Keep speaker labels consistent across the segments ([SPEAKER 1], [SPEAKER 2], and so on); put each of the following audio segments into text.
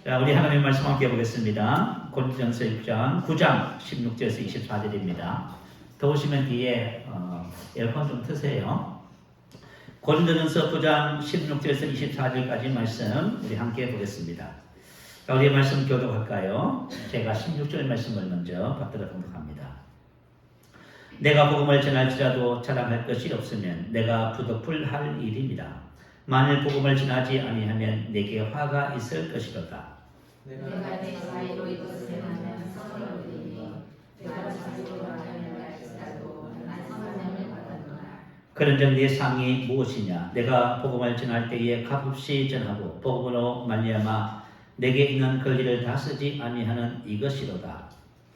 [SPEAKER 1] 자, 우리 하나님 말씀 함께 보겠습니다. 고린도전서 6장 9장 16절에서 24절입니다. 더우시면 뒤에 에어컨 좀 트세요. 고린도전서 9장 16절에서 24절까지 말씀 우리 함께 보겠습니다. 자, 우리의 말씀 교독할까요? 제가 16절 말씀을 먼저 받들어 공독합니다. 내가 복음을 전할지라도 자랑할 것이 없으면 내가 부득불할 일입니다. 만일 복음을 전하지 아니하면 내게 화가 있을 것이로다.
[SPEAKER 2] 내가 내 자유로 이것을 행하면 선을 얻으니 내가 자유로 하면 할지라도 난 선을 받았노라.
[SPEAKER 1] 그런즉 내 상이 무엇이냐? 내가 복음을 전할 때에 값없이 전하고 복음으로 말미암아 내게 있는 권리를 다 쓰지 아니하는 이것이로다.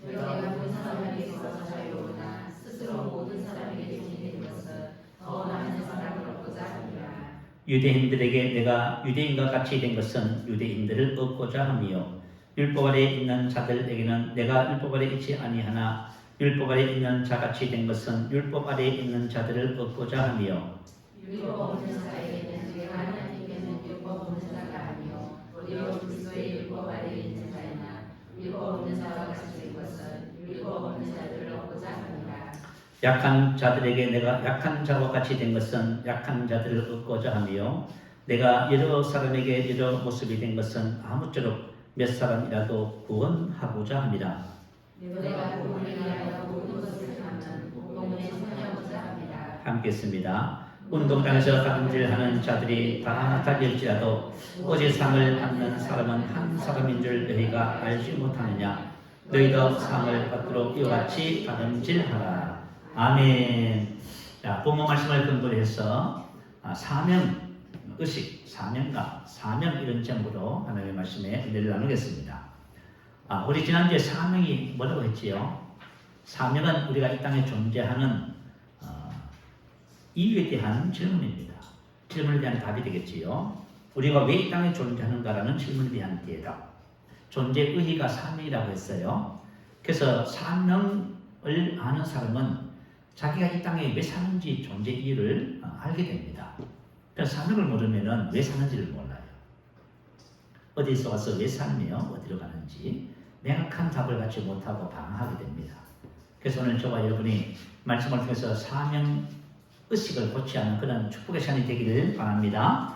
[SPEAKER 2] 내가 모든 사람에게 있어서 자유로나 스스로 모든 사람에게 종이 된 것은 더 많은 사랑을 얻고자 함이라.
[SPEAKER 1] 유대인들에게 내가 유대인과 같이 된 것은 유대인들을 얻고자 함이요 율법 아래에 있는 자들에게는 내가 율법 아래에 있지 아니하나 율법 아래에 있는 자같이 된 것은 율법 아래에 있는 자들을 얻고자 함이요
[SPEAKER 2] 율법 없는 자에게는 내가 하나님께는 율법 없는 자가 아니요 오히려 그리스도의 율법 아래에 있는 자이나 율법 없는 자와 같이 된 것은 율법 없는 자들을 얻고자 함이라.
[SPEAKER 1] 약한 자들에게 내가 약한 자와 같이 된 것은 약한 자들을 얻고자 하며 내가 여러 사람에게 여러 모습이 된 것은 아무쪼록 몇 사람이라도 구원하고자 합니다.
[SPEAKER 2] 내가 복음을 위하여 모든 것을 하면 복음에 참여하고자 합니다.
[SPEAKER 1] 함께 했습니다. 운동장에서 다름질하는 자들이 다 달릴지라도 어제 상을 받는 사람은 한 사람인 줄 너희가 알지 못하느냐? 너희도 상을 받도록 이와 같이 다름질하라. 아멘. 자, 본문 말씀을 근거로 해서 사명 의식, 사명감, 사명 이런 제목으로 하나님의 말씀에 은혜를 나누겠습니다. 우리 지난주에 사명이 뭐라고 했지요? 사명은 우리가 이 땅에 존재하는 이유에 대한 질문입니다. 질문에 대한 답이 되겠지요. 우리가 왜 이 땅에 존재하는가라는 질문에 대한 대답. 존재 의의가 사명이라고 했어요. 그래서 사명을 아는 사람은 자기가 이 땅에 왜 사는지 존재 이유를 알게 됩니다. 그래서 사명을 모르면 왜 사는지를 몰라요. 어디서 와서 왜 살며 어디로 가는지 명확한 답을 갖지 못하고 방황하게 됩니다. 그래서 오늘 저와 여러분이 말씀을 통해서 사명 의식을 고치 않는 그런 축복의 시간이 되기를 바랍니다.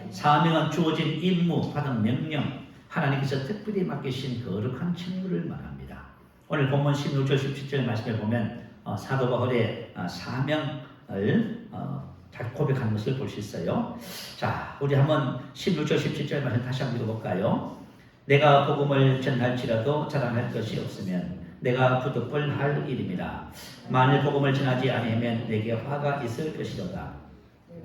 [SPEAKER 1] 사명은 주어진 임무, 받은 명령, 하나님께서 특별히 맡기신 거룩한 책무를 말합니다. 오늘 본문 16절, 17절 말씀에 보면 사도 바울의 사명을 잘 고백하는 것을 볼 수 있어요. 자, 우리 한번 16절, 17절 말씀 다시 한번 읽어볼까요? 내가 복음을 전할지라도 자랑할 것이 없으면 내가 부득불할 일입니다. 만일 복음을 전하지 아니하면 내게 화가 있을 것이로다.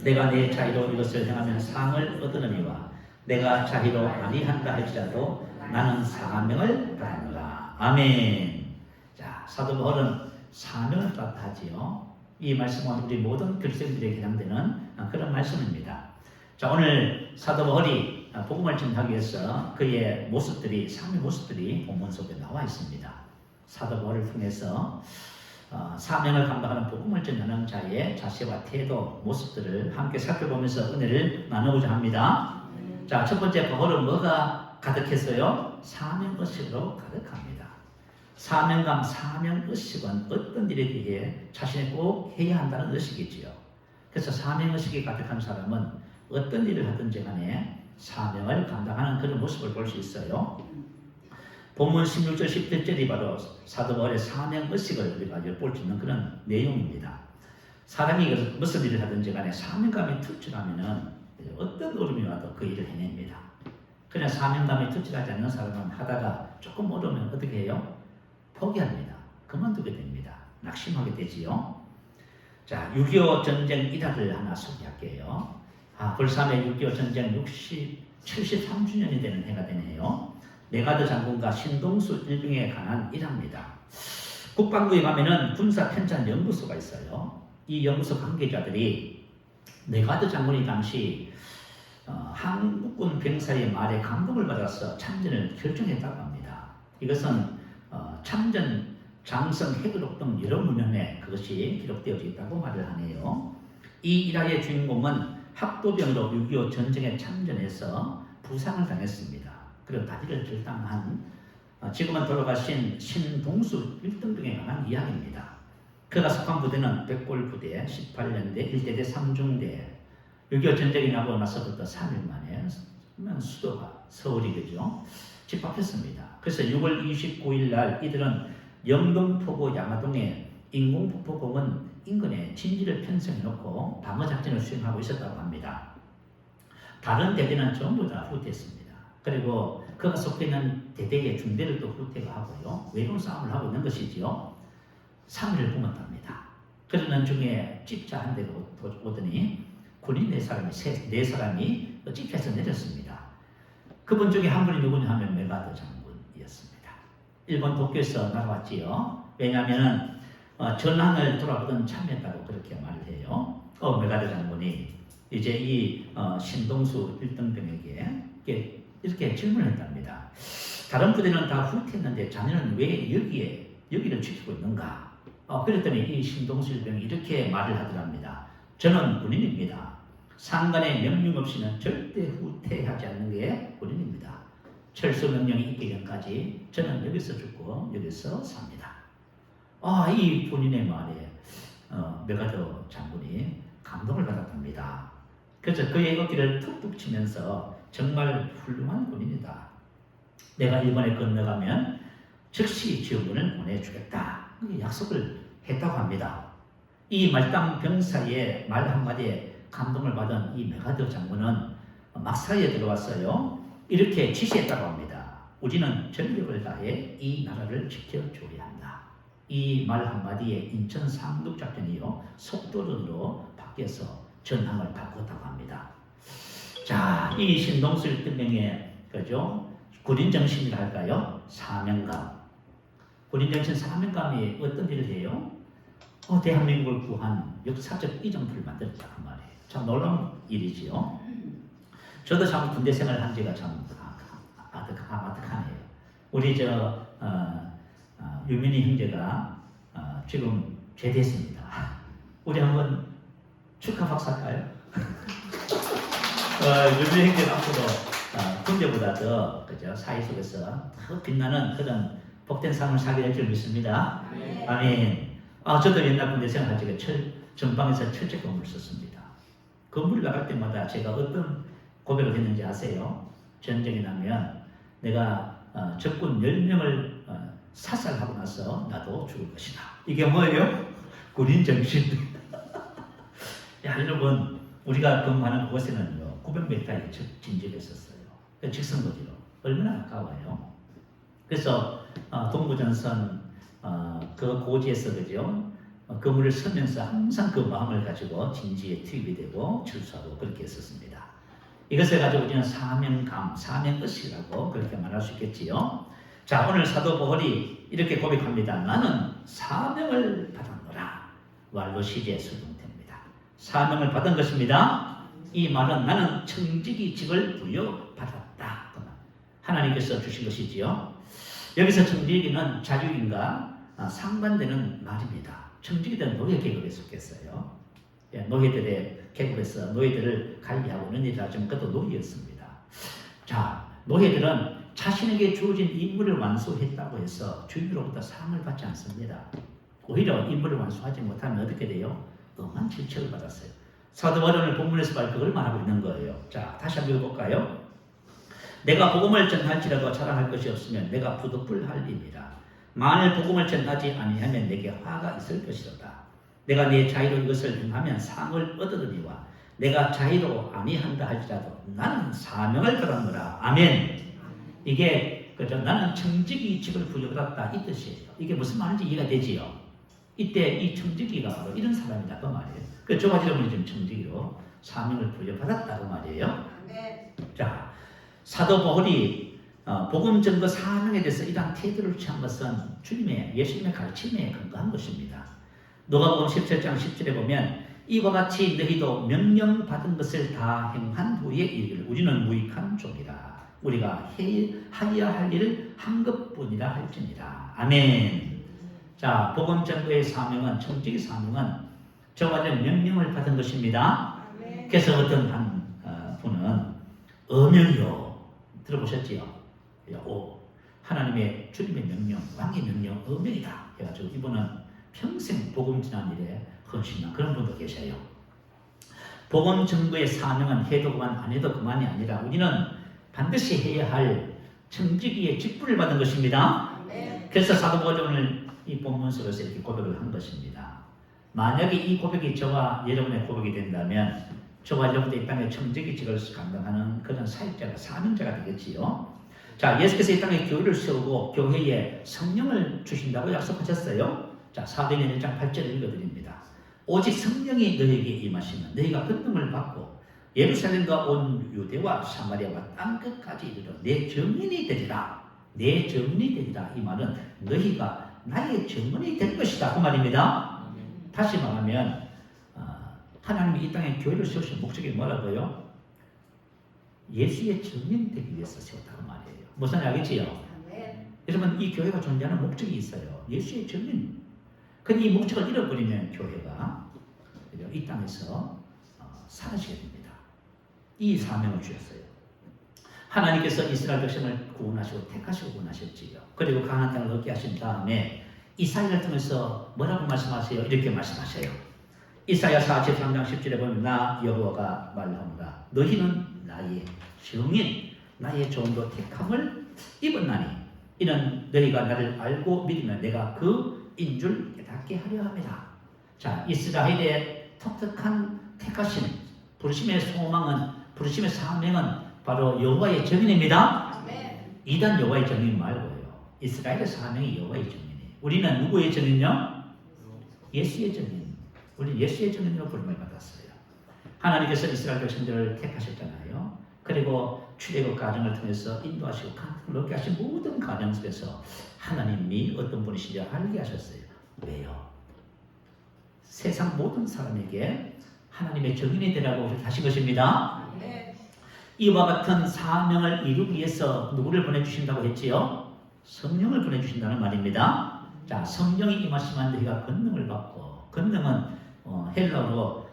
[SPEAKER 1] 내가 내 자유로 이것을 행하면 상을 얻으느니와 내가 자유로 아니한다 할지라도 나는 사명을 받느라. 아멘. 자, 사도 바울은 사명을 받았지요. 이 말씀은 우리 모든 그리스도인들에게 해당되는 그런 말씀입니다. 자, 오늘 사도 바울이 복음을 전하기 위해서 그의 모습들이, 삶의 모습들이 본문 속에 나와 있습니다. 사도 바울을 통해서 사명을 감당하는 복음을 전하는 자의 자세와 태도, 모습들을 함께 살펴보면서 은혜를 나누고자 합니다. 자, 첫 번째 바울은 뭐가 가득했어요? 사명의식으로 가득합니다. 사명감, 사명의식은 어떤 일에 대해 자신이 꼭 해야 한다는 의식이지요. 그래서 사명의식이 가득한 사람은 어떤 일을 하든지 간에 사명을 감당하는 그런 모습을 볼 수 있어요. 본문 16절, 17절이 바로 사도 바울의 사명의식을 우리가 엿볼 수 있는 그런 내용입니다. 사람이 무슨 일을 하든지 간에 사명감이 투철하면 어떤 어려움이 와도 그 일을 해냅니다. 그냥 사명감이 투철하지 않는 사람은 하다가 조금 어려우면 어떻게 해요? 포기합니다. 그만두게 됩니다. 낙심하게 되지요. 자, 6.25 전쟁 일화를 하나 소개할게요. 벌삼의 6.25 전쟁 73주년이 되는 해가 되네요. 메가드 장군과 신동수 일병에 관한 일화입니다. 국방부에 가면은 군사 편찬 연구소가 있어요. 이 연구소 관계자들이 메가드 장군이 당시 한국군 병사의 말에 감동을 받아서 참전을 결정했다고 합니다. 이것은 참전, 장성, 해그록 등 여러 문헌에 그것이 기록되어 있다고 말을 하네요. 이 일화의 주인공은 학도병으로 6.25 전쟁에 참전해서 부상을 당했습니다. 그리고 다리를 절단한 지금은 돌아가신 신동수 1등병에 관한 이야기입니다. 그가 속한 부대는 백골 부대, 18년대 1대대 3중대, 6.25 전쟁이 나고 나서부터 3일 만에 수도가 서울이죠. 집합했습니다. 그래서 6월 29일 날 이들은 영동포구 양화동의 인공폭포공원 인근에 진지를 편성해 놓고 방어작전을 수행하고 있었다고 합니다. 다른 대대는 전부 다 후퇴했습니다. 그리고 그가 속해 있는 대대의 중대를 또 후퇴가 하고요. 외로운 싸움을 하고 있는 것이지요. 3일을 굶었답니다. 그러는 중에 집차 한 대가 오더니 군인 4사람이 집차에서 내렸습니다. 그분 중에 한 분이 누구냐 하면 메가더 장군이었습니다. 일본 도쿄에서 나왔지요. 왜냐하면 전황을 돌아보던 참여했다고 그렇게 말을 해요. 메가더 장군이 이제 이 신동수 1등병에게 이렇게 질문을 했답니다. 다른 부대는 다 후퇴했는데 자네는 왜 여기를 지키고 있는가? 그랬더니 이 신동수 1병이 이렇게 말을 하더랍니다. 저는 군인입니다. 상관의 명령 없이는 절대 후퇴하지 않는 게 군인입니다. 철수 명령이 있기 전까지 저는 여기서 죽고 여기서 삽니다. 이 본인의 말에 메가더 장군이 감동을 받았답니다. 그래서 그의 어깨를 툭툭 치면서 정말 훌륭한 군인이다. 내가 일본에 건너가면 즉시 지원군을 보내주겠다. 약속을 했다고 합니다. 이 말단 병사의 말 한마디에 감동을 받은 이 메가더 장군은 막사에 들어왔어요. 이렇게 지시했다고 합니다. 우리는 전력을 다해 이 나라를 지켜줘야 한다. 이 말 한마디에 인천 상륙작전이요 속도전으로 바뀌어서 전황을 바꿨다고 합니다. 자, 이 신동수 1등병의 그죠? 군인 정신이라 할까요? 사명감. 군인 정신 사명감이 어떤 일을 해요? 대한민국을 구한 역사적 이정표를 만들었다 그 말이에요. 참 놀라운 일이지요. 저도 참 군대 생활을 한 지가 참 아득하네요. 우리 유민희 형제가 지금 제대했습니다. 우리 한번 축하 박수 할까요? 유민희 형제는 앞으로 군대보다 더 그죠? 사회 속에서 더 빛나는 그런 복된 삶을 살게 될 줄 믿습니다. 아멘. 저도 옛날 군대 생활할 적에 전방에서 철제 건물을 썼습니다. 건물 나갈 때마다 제가 어떤 고백을 했는지 아세요? 전쟁이 나면 내가 적군 10명을 사살하고 나서 나도 죽을 것이다. 이게 뭐예요? 군인 정신. 야, 여러분, 우리가 근무하는 곳에는요 900m의 진지가 있었어요. 직선거리로 얼마나 가까워요. 그래서 동부전선 그 고지에서 그죠? 건물을 서면서 항상 그 마음을 가지고 진지에 투입이 되고 출소하고 그렇게 했었습니다. 이것을 가지고 우리는 사명감, 사명의식이라고 그렇게 말할 수 있겠지요. 자, 오늘 사도 바울이 이렇게 고백합니다. 나는 사명을 받았노라. 왈로 시제 수동태입니다. 사명을 받은 것입니다. 이 말은 나는 청지기직을 부여받았다. 하나님께서 주신 것이지요. 여기서 청지기는 자유인과 상반되는 말입니다. 청지기들은 노예 계급에 속했어요. 노예들의 계급에서 노예들을 관리하고 있는 일이라 좀 그것도 노예였습니다. 자, 노예들은 자신에게 주어진 임무를 완수했다고 해서 주인으로부터 사랑을 받지 않습니다. 오히려 임무를 완수하지 못하면 어떻게 돼요? 엄한 질책을 받았어요. 사도 바울은 본문에서 바로 그걸 말하고 있는 거예요. 자, 다시 한번 읽어볼까요? 내가 복음을 전할지라도 자랑할 것이 없으면 내가 부득불할 일이라. 만일 복음을 전하지 아니하면 내게 화가 있을 것이로다. 내가 내 자유로 이것을 행하면 상을 얻으리와 내가 자유로 아니한다 할지라도 나는 사명을 받았노라. 아멘. 이게 그죠? 나는 청지기직을 부여받았다 이 뜻이에요. 이게 무슨 말인지 이해가 되지요. 이때 이 청지기가 바로 이런 사람이다 그 말이에요. 그 조바지로는 지금 청지기로 사명을 부여받았다 그 말이에요. 자, 사도 바울이 복음 전거 사명에 대해서 이러한 태도를 취한 것은 예수님의 가르침에 근거한 것입니다. 누가복음 17장 10절에 보면 이와 같이 너희도 명령받은 것을 다 행한 후에 이르기를 우리는 무익한 종이라. 우리가 하여야 할 일을 한 것뿐이라 할지니라. 아멘. 자, 복음 전거의 사명은 청지기 사명은 저와 같은 명령을 받은 것입니다. 그래서 어떤 한 분은 어명이요 들어보셨지요? 하나님의 주님의 명령, 왕의 명령, 어명이다 해가지고 이분은 평생 복음 전한 일에 헌신한 그런 분도 계셔요. 복음 전거의 사명은 해도 그만 안 해도 그만이 아니라 우리는 반드시 해야 할 청지기의 직분을 받은 것입니다. 그래서 사도 바울이 오늘 이 본문 속에서 이렇게 고백을 한 것입니다. 만약에 이 고백이 저와 여러분의 고백이 된다면 저와 여러분의 이 땅의 청지기직을 감당하는 그런 사역자가 사명자가 되겠지요. 자, 예수께서 이 땅에 교회를 세우고 교회에 성령을 주신다고 약속하셨어요. 자, 사도행전 1장 8절을 읽어드립니다. 오직 성령이 너희에게 임하시면 너희가 권능을 받고 예루살렘과 온 유대와 사마리아와 땅끝까지 이르러 내 증인이 되리라. 내 증인이 되리라. 이 말은 너희가 나의 증인이 될 것이다 그 말입니다. 다시 말하면 하나님이 이 땅에 교회를 세우신 목적이 뭐라고요? 예수의 증인 되기 위해서 세웠다고 말이에요. 무슨 알겠지요? 여러분 이 교회가 존재하는 목적이 있어요. 예수의 증인. 근데 이 목적을 잃어버리면 교회가 이 땅에서 사라지게 됩니다. 이 사명을 주셨어요. 하나님께서 이스라엘 백성을 구원하시고 택하시고 구원하셨지요. 그리고 강한 땅을 얻게 하신 다음에 이사야를 통해서 뭐라고 말씀하세요? 이렇게 말씀하세요. 이사야 43장 10절에 보면 나 여호와가 말하노라 너희는 나의 증인 나의 종도 택함을 입었나니 이는 너희가 나를 알고 믿으면 내가 그인 줄 깨닫게 하려 합니다. 자, 이스라엘의 독특한 택하심 부르심의 소망은 부르심의 사명은 바로 여호와의 증인입니다. 이단 여호와의 증인 말고요. 이스라엘의 사명이 여호와의 증인이에요. 우리는 누구의 증인요? 예수의 증인. 우리 예수의 증인으로 부름을 받았어요. 하나님께서 이스라엘 백성들을 택하셨잖아요. 그리고 출애굽 과정을 통해서 인도하시고 간증을 얻게 하신 모든 과정 속에서 하나님이 어떤 분이신지 알게 하셨어요. 왜요? 세상 모든 사람에게 하나님의 증인이 되라고 하신 것입니다. 이와 같은 사명을 이루기 위해서 누구를 보내주신다고 했지요? 성령을 보내주신다는 말입니다. 자, 성령이 임하시면 너희가 권능을 받고 권능은 헬라어로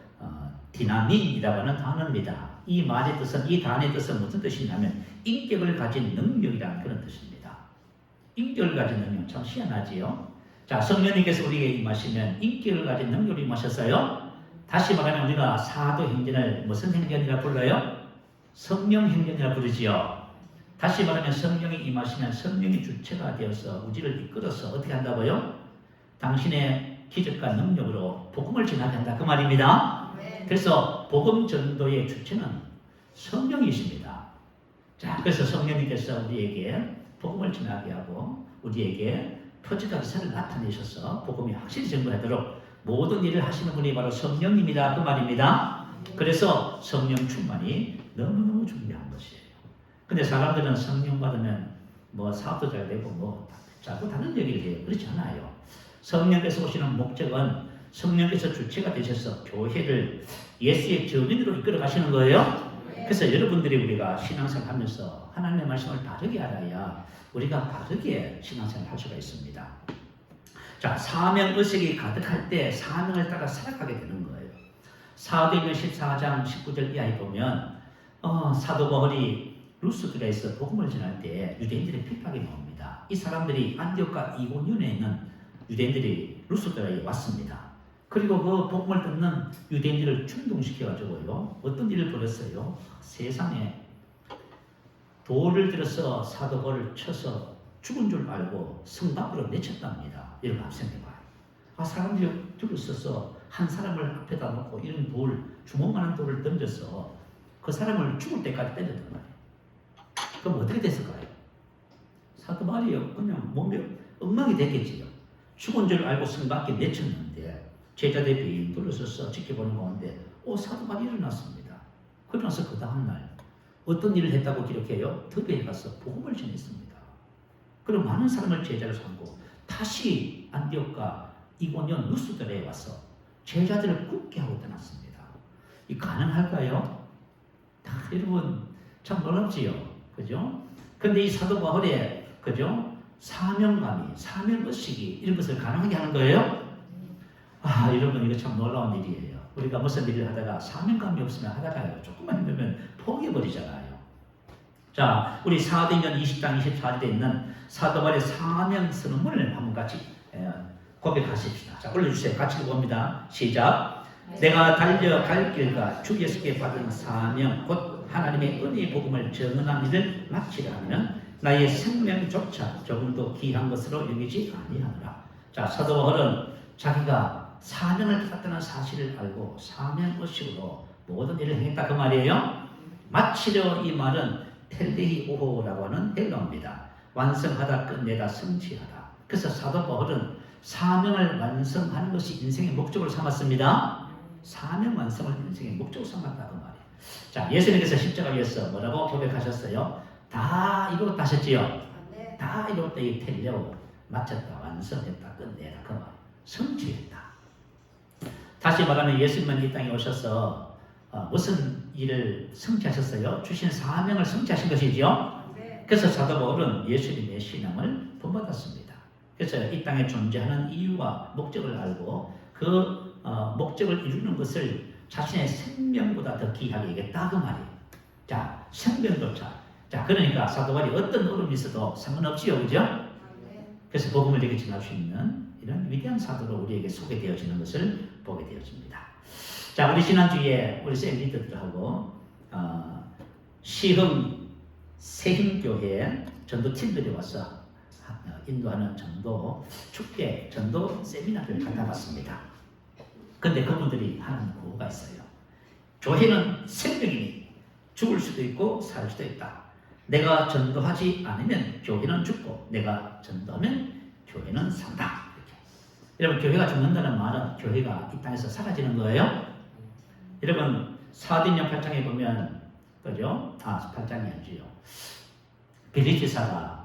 [SPEAKER 1] 디나민이라고 하는 단어입니다. 이 말의 뜻은 이 단어의 뜻은 무슨 뜻이냐면 인격을 가진 능력이라는 그런 뜻입니다. 인격을 가진 능력 참 희한하지요. 자, 성령님께서 우리에게 임하시면 인격을 가진 능력을 임하셨어요. 다시 말하면 우리가 사도행전을 무슨 행전이라 불러요? 성령행전이라 부르지요. 다시 말하면 성령이 임하시면 성령이 주체가 되어서 우리를 이끌어서 어떻게 한다고요? 당신의 기적과 능력으로 복음을 전하게 한다 그 말입니다. 그래서 복음 전도의 주체는 성령이십니다. 자, 그래서 성령님께서 우리에게 복음을 전하게 하고 우리에게 표적과 기사를 나타내셔서 복음이 확실히 전도하도록 모든 일을 하시는 분이 바로 성령입니다 그 말입니다. 그래서 성령 충만이 너무너무 중요한 것이에요. 근데 사람들은 성령 받으면 뭐 사업도 잘 되고 뭐 자꾸 다른 얘기를 해요. 그렇지 않아요. 성령께서 오시는 목적은 성령께서 주체가 되셔서 교회를 예수의 증인으로 이끌어 가시는 거예요. 그래서 여러분들이 우리가 신앙생활 하면서 하나님의 말씀을 바르게 알아야 우리가 바르게 신앙생활 할 수가 있습니다. 자, 사명의식이 가득할 때 사명을 따라 살아가게 되는 거예요. 사도행전 14장 19절 이하에 보면 사도 바울이 루스드라에서 복음을 전할 때 유대인들의 핍박이 나옵니다. 이 사람들이 안디옥과 이고니온에 있는 유대인들이 루스드라에 왔습니다. 그리고 그 복음을 듣는 유대인들을 충동시켜가지고요 어떤 일을 벌였어요? 세상에 돌을 들어서 사도 바울을 쳐서 죽은 줄 알고 성 밖으로 내쳤답니다. 여러분 한번 생각해봐요. 사람들이 줄을 서서 한 사람을 앞에다 놓고 이런 돌, 주먹만한 돌을 던져서 그 사람을 죽을 때까지 때렸단 말이에요. 그럼 어떻게 됐을까요? 사도 바울이 그냥 몸에 엉망이 됐겠지요. 죽은 줄 알고 성 밖에 내쳤는데 제자들이 빙 둘러서서 지켜보는 가운데 사도 바울이 일어났습니다. 그러나서 그 다음날 어떤 일을 했다고 기록해요? 더베에 가서 복음을 전했습니다. 그럼 많은 사람을 제자로 삼고 다시 안디옥과 이고니온 루스드라에 와서 제자들을 굳게 하고 떠났습니다. 이 가능할까요? 여러분 참 놀랍지요, 그죠? 근데 이 사도 바울의 그죠 사명감이 사명의식이 이런 것을 가능하게 하는 거예요. 여러분 이거 참 놀라운 일이에요. 우리가 무슨 일을 하다가 사명감이 없으면 하다가요 조금만 힘들면 포기해버리잖아요. 자, 우리 사도행전 20장 24절에 있는 사도 바울의 사명 선언문을 한번 같이 고백하십시다. 자, 올려주세요. 같이 봅니다. 시작. 내가 달려갈 길과 주 예수께 받은 사명 곧 하나님의 은혜의 복음을 전하는 일을 마치려 하면 나의 생명조차 조금도 귀한 것으로 여기지 아니하노라. 자, 사도 바울은 자기가 사명을 받았다는 사실을 알고 사명의식으로 모든 일을 행했다 그 말이에요. 마치려 이 말은 텔레이오라고 하는 헬라어입니다. 완성하다, 끝내다, 성취하다. 그래서 사도 바울은 사명을 완성하는 것이 인생의 목적으로 삼았습니다. 사명 완성을 인생의 목적으로 삼았다 그 말이에요. 자, 예수님께서 십자가 위에서 뭐라고 고백하셨어요? 다 이루었다 하셨지요? 다 이루었다. 이 텔레오, 마쳤다, 완성했다, 끝내다 그 말이에요. 성취했다. 다시 말하면 예수님은 이 땅에 오셔서 무슨 일을 성취하셨어요? 주신 사명을 성취하신 것이죠. 그래서 사도 바울은 예수님의 신앙을 본받았습니다. 그래서 이 땅에 존재하는 이유와 목적을 알고 그 목적을 이루는 것을 자신의 생명보다 더 귀하게 여겼다 그 말이에요. 자, 생명조차. 자, 그러니까 사도 바울이 어떤 어려움이 있어도 상관없지요, 그죠? 그래서 복음을 이렇게 전할 수 있는 이런 위대한 사도로 우리에게 소개되어지는 것을 보게 되어집니다. 자, 우리 지난주에 우리 쌤 리더들하고 시흥 세힘교회 전도팀들이 와서 인도하는 전도 축제, 전도 세미나를 갔다 왔습니다. 그런데 그분들이 하는 구호가 있어요. 교회는 생명이니 죽을 수도 있고 살 수도 있다. 내가 전도하지 않으면 교회는 죽고 내가 전도하면 교회는 산다. 이렇게. 여러분, 교회가 죽는다는 말은 교회가 이 땅에서 사라지는 거예요. 여러분, 사도행전 8장에 보면 그죠? 8장이 아니죠. 빌립지사가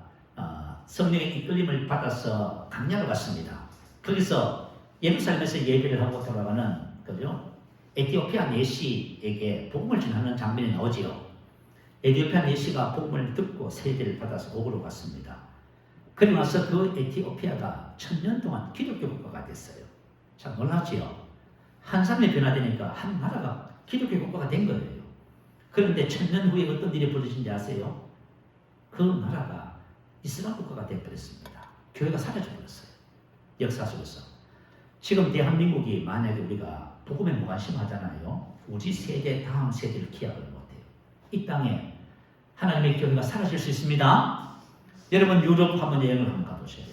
[SPEAKER 1] 성령의 이끌림을 받아서 강야로 갔습니다. 거기서 예루살렘에서 예배를 하고 돌아가는 그죠? 에티오피아 내시에게 복음을 전하는 장면이 나오지요. 에티오피아 내시가 복음을 듣고 세례를 받아서 고국으로 갔습니다. 그러고 나서 그 에티오피아가 1000년 동안 기독교 국가가 됐어요. 참 놀랍지요. 한 사람이 변화되니까 한 나라가 기독교 국가가 된 거예요. 그런데 1000년 후에 어떤 일이 벌어진지 아세요? 그 나라가 이슬람 국가가 되어버렸습니다. 교회가 사라져버렸어요. 역사 속에서. 지금 대한민국이 만약에 우리가 복음에 무관심하잖아요. 우리 세대 다음 세대를 기약을 못해요. 이 땅에 하나님의 교회가 사라질 수 있습니다. 여러분, 유럽 한번 여행을 한번 가보세요.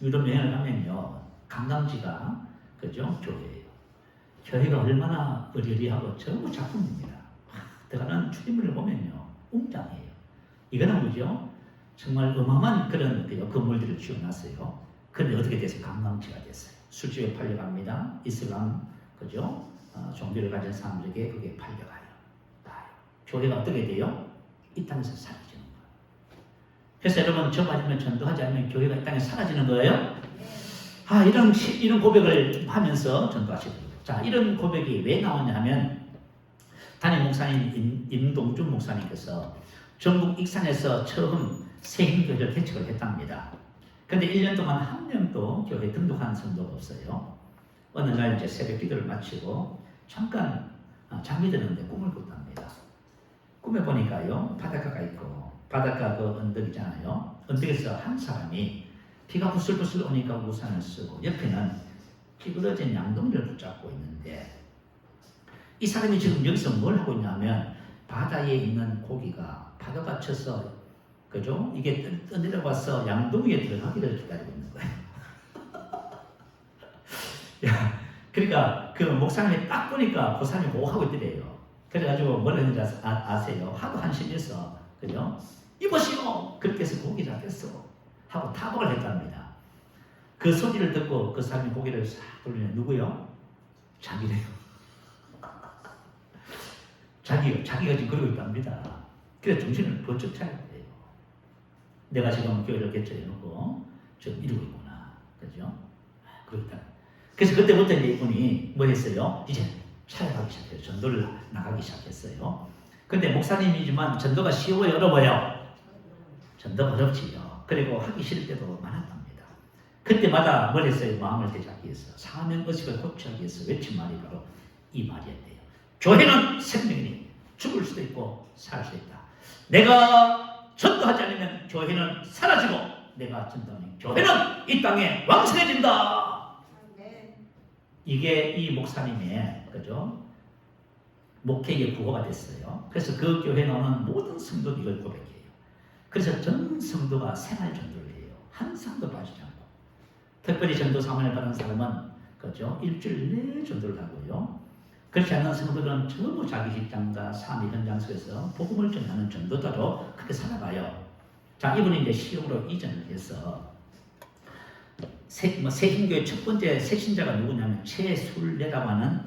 [SPEAKER 1] 유럽 여행을 가면요, 관광지가 그죠? 교회예요. 교회가 얼마나 의리하고 전부 작품입니다. 들어가는 출입문을 보면요, 웅장해요. 이거는 뭐죠? 정말 어마어마한 그런 건물들을 지어놨어요. 그런데 어떻게 됐어요? 관광지가 됐어요. 술집에 팔려갑니다. 이슬람 그죠? 종교를 가진 사람들에게 그게 팔려가요. 교회가 어떻게 돼요? 이 땅에서 사라지는 거예요. 그래서 여러분, 저 맞으면 전도하지 않으면 교회가 이 땅에 사라지는 거예요. 이런 고백을 하면서 전도하시는 거예요. 자, 이런 고백이 왜 나오냐 하면 담임 목사님 임동준 목사님께서 전북 익산에서 처음 세힘교회를 개척을 했답니다. 그런데 1년 동안 한 명도 교회에 등록한 성도가 없어요. 어느 날 이제 새벽 기도를 마치고 잠깐 잠이 드는데 꿈을 꿨답니다. 꿈에 보니까요, 바닷가가 있고 바닷가 그 언덕이잖아요. 언덕에서 한 사람이 비가 부슬부슬 오니까 우산을 쓰고 옆에는 찌그러진 양동이를 붙잡고 있는데, 이 사람이 지금 여기서 뭘 하고 있냐면 바다에 있는 고기가 바다가 쳐서 그죠? 이게 떠내려와서 양동이에 들어가기를 기다리고 있는 거예요. 야, 그러니까 그 목사님이 딱 보니까 그 사람이 뭐 하고 있더래요. 그래가지고 뭘 했는지 아세요? 하도 한심해서 그죠? 이보시오! 그렇게 해서 고기 잡혔어 하고 타박을 했답니다. 그 소리를 듣고 그 사람이 고개를 싹 돌리면 누구요? 자기래요. 자기가 지금 그러고 있답니다. 그래서 정신을 번쩍 차려야 돼요. 내가 지금 교회를 개척해놓고 지금 이러고 있구나. 그죠? 그렇다. 그래서 그때부터 이분이 뭐 했어요? 이제 찾아가기 시작해요. 전도를 나가기 시작했어요. 근데 목사님이지만 전도가 쉬워요? 어려워요? 전도가 어렵지요. 그리고 하기 싫을 때도 많았답니다. 그때마다 뭘 했어요? 마음을 되잡기 위해서, 사명의식을 고취하기 위해서 외친 말이 바로 이 말이었대요. 교회는 생명이니 죽을 수도 있고 살 수 있다. 내가 전도하지 않으면 교회는 사라지고 내가 전도하면 교회는 이 땅에 왕성해진다. 이게 이 목사님의 그죠? 목회의 구호가 됐어요. 그래서 그 교회에 나오는 모든 성도들이 이걸 고백해요. 그래서 전 성도가 생활 전도를 해요. 한 사람도 빠지지 않고. 특별히 전도 사명을 받은 사람은 그죠? 일주일 내에 전도를 하고요. 그렇지 않은 성도들은 전부 자기 직장과 삶의 현장 속에서 복음을 전하는 전도자로 그렇게 살아가요. 자, 이분이 이제 시흥으로 이전을 해서 새신교회 첫 번째 새신자가 누구냐면 최술래라고 하는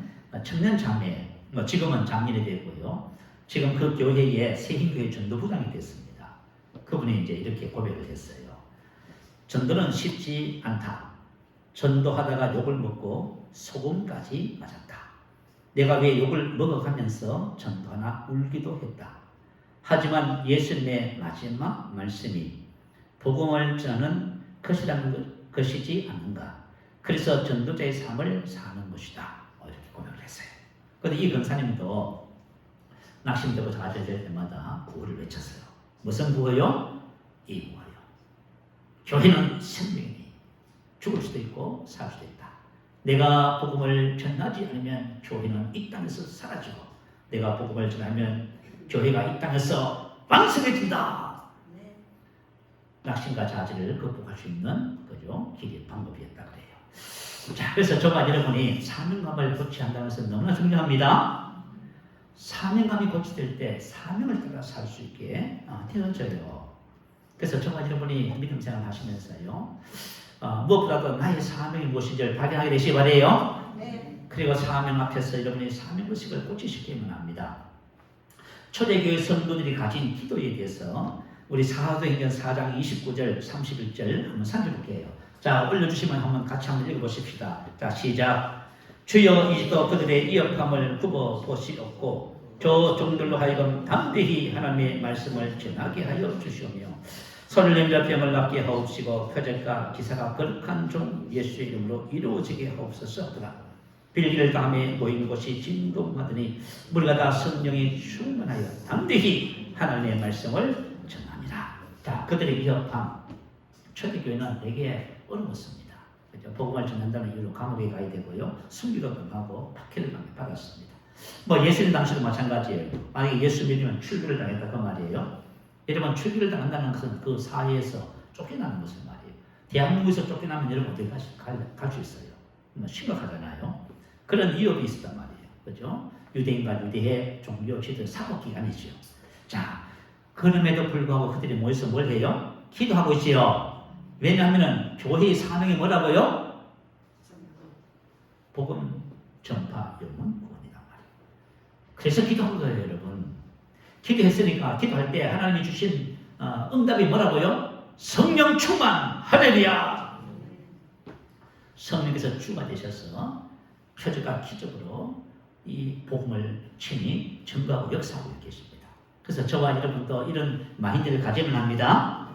[SPEAKER 1] 청년 자매, 지금은 장년이 되고요. 지금 그 교회에 새신교회 전도부장이 됐습니다. 그분이 이제 이렇게 고백을 했어요. 전도는 쉽지 않다. 전도하다가 욕을 먹고 소금까지 맞았다. 내가 왜 욕을 먹어가면서 전도하나 울기도 했다. 하지만 예수님의 마지막 말씀이 복음을 전하는 것이지 않는가. 그래서 전도자의 삶을 사는 것이다. 이렇게 고백을 했어요. 그런데 이 권사님도 낙심되고 좌절될 때마다 구호를 외쳤어요. 무슨 구호요? 이 구호요. 교회는 생명이 죽을 수도 있고 살 수도 있다. 내가 복음을 전하지 않으면 교회는 이 땅에서 사라지고 내가 복음을 전하면 교회가 이 땅에서 왕성해진다. 낙심과 좌절을 극복할 수 있는 그죠? 길의 방법이었다 그래요. 자, 그래서 저와 여러분이 사명감을 고취한다는 것은 너무나 중요합니다. 사명감이 고취될 때 사명을 따라 살 수 있게 되어져요. 그래서 저와 여러분이 믿음 생활 하시면서요. 무엇보다도 나의 사명이 무엇인지를 발견하게 되시기 바래요. 그리고 사명 앞에서 여러분이 사명의식을 고취시키면 합니다. 초대교회 성도들이 가진 기도에 대해서 우리 사도행전 4장 29절 31절 한번 살펴볼게요. 자, 올려주시면 한번 같이 한번 읽어보십시다. 자, 시작. 주여 이제도 그들의 위협함을 굽어보시옵고 저 종들로 하여금 담대히 하나님의 말씀을 전하게 하여 주시오며 손을 내밀어 병을 낫게 하옵시고 표적과 기사가 거룩한 종 예수의 이름으로 이루어지게 하옵소서. 빌기를 당함에 모인 곳이 진동하더니 우리가 다 성령이 충만하여 담대히 하나님의 말씀을 전합니다. 자, 그들의 위협함. 초대교회는 되게 어려웠습니다. 그렇죠? 복음을 전한다는 이유로 감옥에 가야 되고요. 순교도 당하고 박해를 받았습니다. 예수님 당시도 마찬가지예요. 만약에 예수 믿으면 출교를 당했다 그 말이에요. 여러분, 출교를 당한다는 것은 그 사회에서 쫓겨나는 것을 말이에요. 대한민국에서 쫓겨나면 여러분 어떻게 갈 수 있어요? 심각하잖아요. 그런 위협이 있었단 말이에요. 그죠? 유대인과 유대의 종교 지도 사고 기간이죠. 자, 그럼에도 불구하고 그들이 모여서 뭘 해요? 기도하고 있지요. 왜냐하면 교회의 사명이 뭐라고요? 복음 전파 영혼 구원이란 말이에요. 그래서 기도한 거예요, 여러분. 기도했으니까 기도할 때 하나님이 주신 응답이 뭐라고요? 성령 충만, 할렐루야. 성령께서 주가 되셔서 표적과 기적으로 이 복음을 친히 전부하고 역사하고 계십니다. 그래서 저와 여러분도 이런 마인드를 가지면 합니다.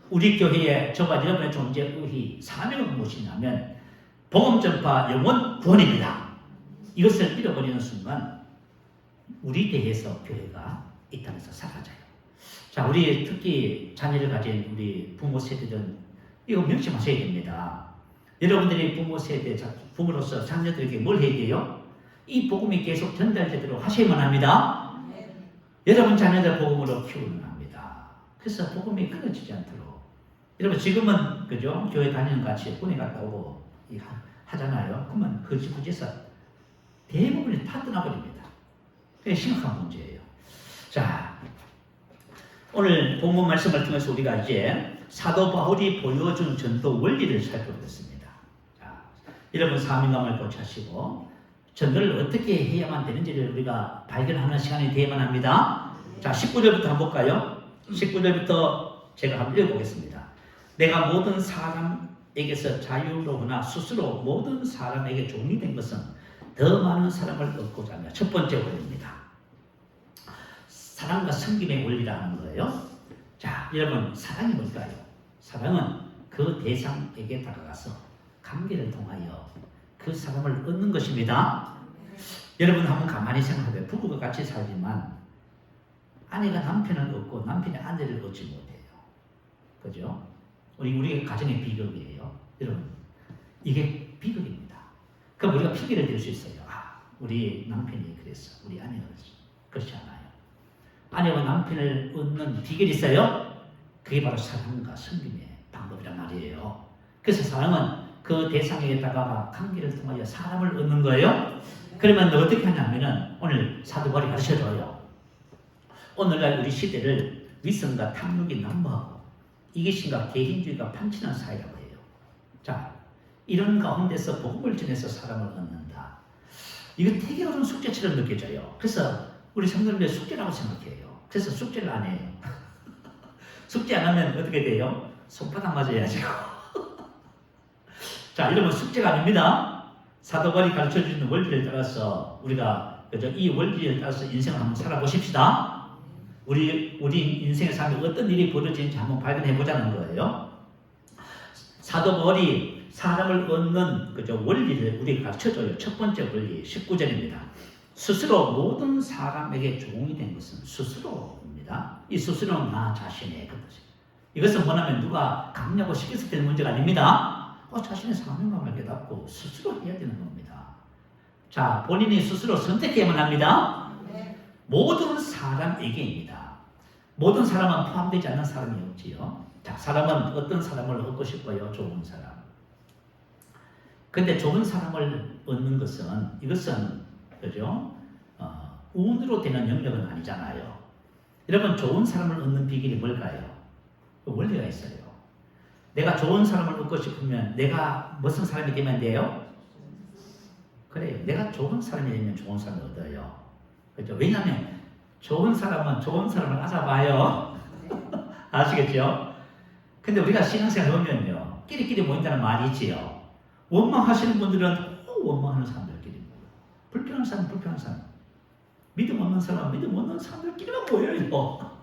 [SPEAKER 1] 우리 교회에 저와 여러분의 존재 의의 사명은 무엇이냐면 복음 전파 영혼 구원입니다. 이것을 잃어버리는 순간 우리 대해서 교회가 이 땅에서 사라져요. 자, 우리 특히 자녀를 가진 우리 부모 세대들은 이거 명심하셔야 됩니다. 여러분들이 부모 세대, 부모로서 자녀들에게 뭘 해야 돼요? 이 복음이 계속 전달되도록 하셔야만 합니다. 여러분 자녀들 복음으로 키우는 합니다. 그래서 복음이 끊어지지 않도록. 여러분 지금은 그죠? 교회 다니는 같이 군에 갔다 오고 하잖아요. 그러면 그 집에서 대부분이 다 떠나버립니다. 그게 심각한 문제예요. 자, 오늘 본문 말씀을 통해서 우리가 이제 사도 바울이 보여준 전도 원리를 살펴보겠습니다. 자, 여러분 사명감을 고치시고 전도를 어떻게 해야만 되는지를 우리가 발견하는 시간이 되어야만 합니다. 자, 19절부터 한번 볼까요? 19절부터 제가 한번 읽어보겠습니다. 내가 모든 사람에게서 자유로우나 스스로 모든 사람에게 종이 된 것은 더 많은 사람을 얻고자 합니다. 첫 번째 원리입니다. 사랑과 섬김의 원리라는 거예요. 자, 여러분 사랑이 뭘까요? 사랑은 그 대상에게 다가가서 관계를 통하여 그 사람을 얻는 것입니다. 여러분 한번 가만히 생각해봐요. 부부가 같이 살지만 아내가 남편을 얻고 남편이 아내를 얻지 못해요. 그죠? 우리 가정의 비극이에요. 여러분, 이게 비극입니다. 그럼 우리가 핑계를 댈 수 있어요. 우리 남편이 그랬어. 우리 아내가 그랬어. 그렇지 않아요. 아내와 남편을 얻는 비결이 있어요. 그게 바로 사랑과 섬김의 방법이란 말이에요. 그래서 사랑은 그 대상에다가 관계를 통하여 사람을 얻는 거예요. 그러면 어떻게 하냐면은 오늘 사도 바울이 가르쳐줘요. 오늘날 우리 시대를 위선과 탐욕이 난무하고 이기심과 개인주의가 판치는 사회라고 해요. 자, 이런 가운데서 복음을 전해서 사람을 얻는다. 이거 되게 어려운 숙제처럼 느껴져요. 그래서 우리 성도님들 숙제라고 생각해요. 그래서 숙제를 안 해요. 숙제 안 하면 어떻게 돼요? 손바닥 맞아야죠. 자, 이러면 숙제가 아닙니다. 사도 바울이 가르쳐주는 원리를 따라서 우리가 이 원리를 따라서 인생을 한번 살아보십시다. 우리 인생의 삶에 어떤 일이 벌어지는지 한번 발견해 보자는 거예요. 사도 바울이 사람을 얻는 원리를 우리에게 가르쳐줘요. 첫 번째 원리 19절입니다. 스스로 모든 사람에게 종이 된 것은 스스로입니다. 이 스스로는 나 자신의 그것이에요. 이것은 뭐냐면 누가 강요하고 시켜서 되는 문제가 아닙니다. 자신의 사명감을 깨닫고 스스로 해야 되는 겁니다. 자, 본인이 스스로 선택해야만 합니다. 모든 사람에게입니다. 모든 사람은 포함되지 않는 사람이 없지요. 자, 사람은 어떤 사람을 얻고 싶어요? 좋은 사람. 근데 좋은 사람을 얻는 것은 이것은 그죠? 운으로 되는 영역은 아니잖아요. 여러분, 좋은 사람을 얻는 비결이 뭘까요? 그 원리가 있어요. 내가 좋은 사람을 얻고 싶으면 내가 무슨 사람이 되면 돼요? 그래요. 내가 좋은 사람이 되면 좋은 사람을 얻어요. 그렇죠? 왜냐하면 좋은 사람은 좋은 사람을 알아봐요. 아시겠죠? 근데 우리가 신앙생활 보면요, 끼리끼리 모인다는 말이 있지요. 원망하시는 분들은 원망하는 사람들끼리 모여요. 불평하는 사람은 불평하는 사람, 믿음 없는 사람은 믿음 없는 사람들끼리만 모여요.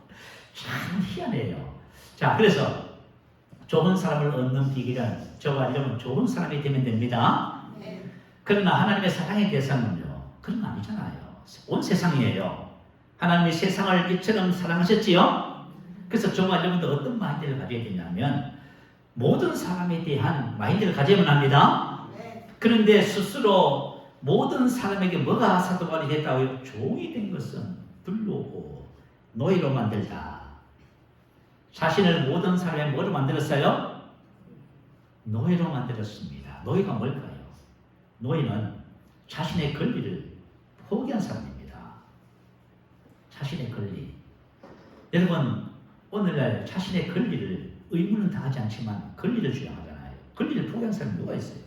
[SPEAKER 1] 참 희한해요. 자, 그래서 좋은 사람을 얻는 비결은 저와 여러분 좋은 사람이 되면 됩니다. 그러나 하나님의 사랑의 대상은요, 그런 거 아니잖아요. 온 세상이에요. 하나님이 세상을 이처럼 사랑하셨지요. 그래서 저와 여러분도 어떤 마인드를 가져야 되냐면 모든 사람에 대한 마인드를 가져야만 합니다. 그런데 스스로 모든 사람에게 뭐가 사도 바울이 됐다고요? 종이 된 것은 불로고 노예로 만들다. 자신을 모든 사람의 뭐로 만들었어요? 노예로 만들었습니다. 노예가 뭘까요? 노예는 자신의 권리를 포기한 사람입니다. 자신의 권리. 여러분, 오늘날 자신의 권리를 의무는 다하지 않지만 권리를 주장하잖아요. 권리를 포기한 사람이 누가 있어요?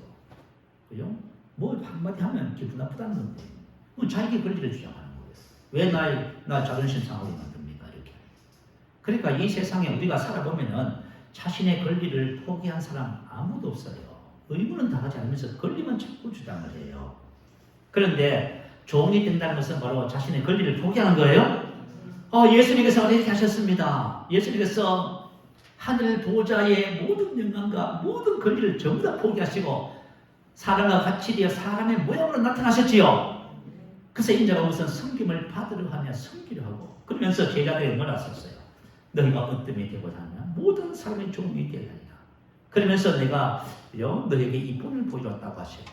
[SPEAKER 1] 그죠? 뭐 한마디 하면 기분 나쁘다는 건데 자기 권리를 주장하는 거예요. 왜 나 자존심 상하게 만듭니까? 이렇게. 그러니까 이 세상에 우리가 살아보면은 자신의 권리를 포기한 사람 아무도 없어요. 의무는 다하지 않으면서 권리만 자꾸 주장을 해요. 그런데 종이 된다는 것은 바로 자신의 권리를 포기하는 거예요. 예수님께서 이렇게 하셨습니다. 예수님께서 하늘 보좌의 모든 영광과 모든 권리를 전부 다 포기하시고 사람과 같이 되어 사람의 모양으로 나타나셨지요. 그래서 인자가 무슨 섬김을 받으려 하며 섬기려 하고 그러면서 제자들에게 뭐라 썼어요? 너희가 어떤 되고자 하면 모든 사람의 종이 되어야 한다. 그러면서 내가 너에게 이 본을 보여줬다고 하셨다.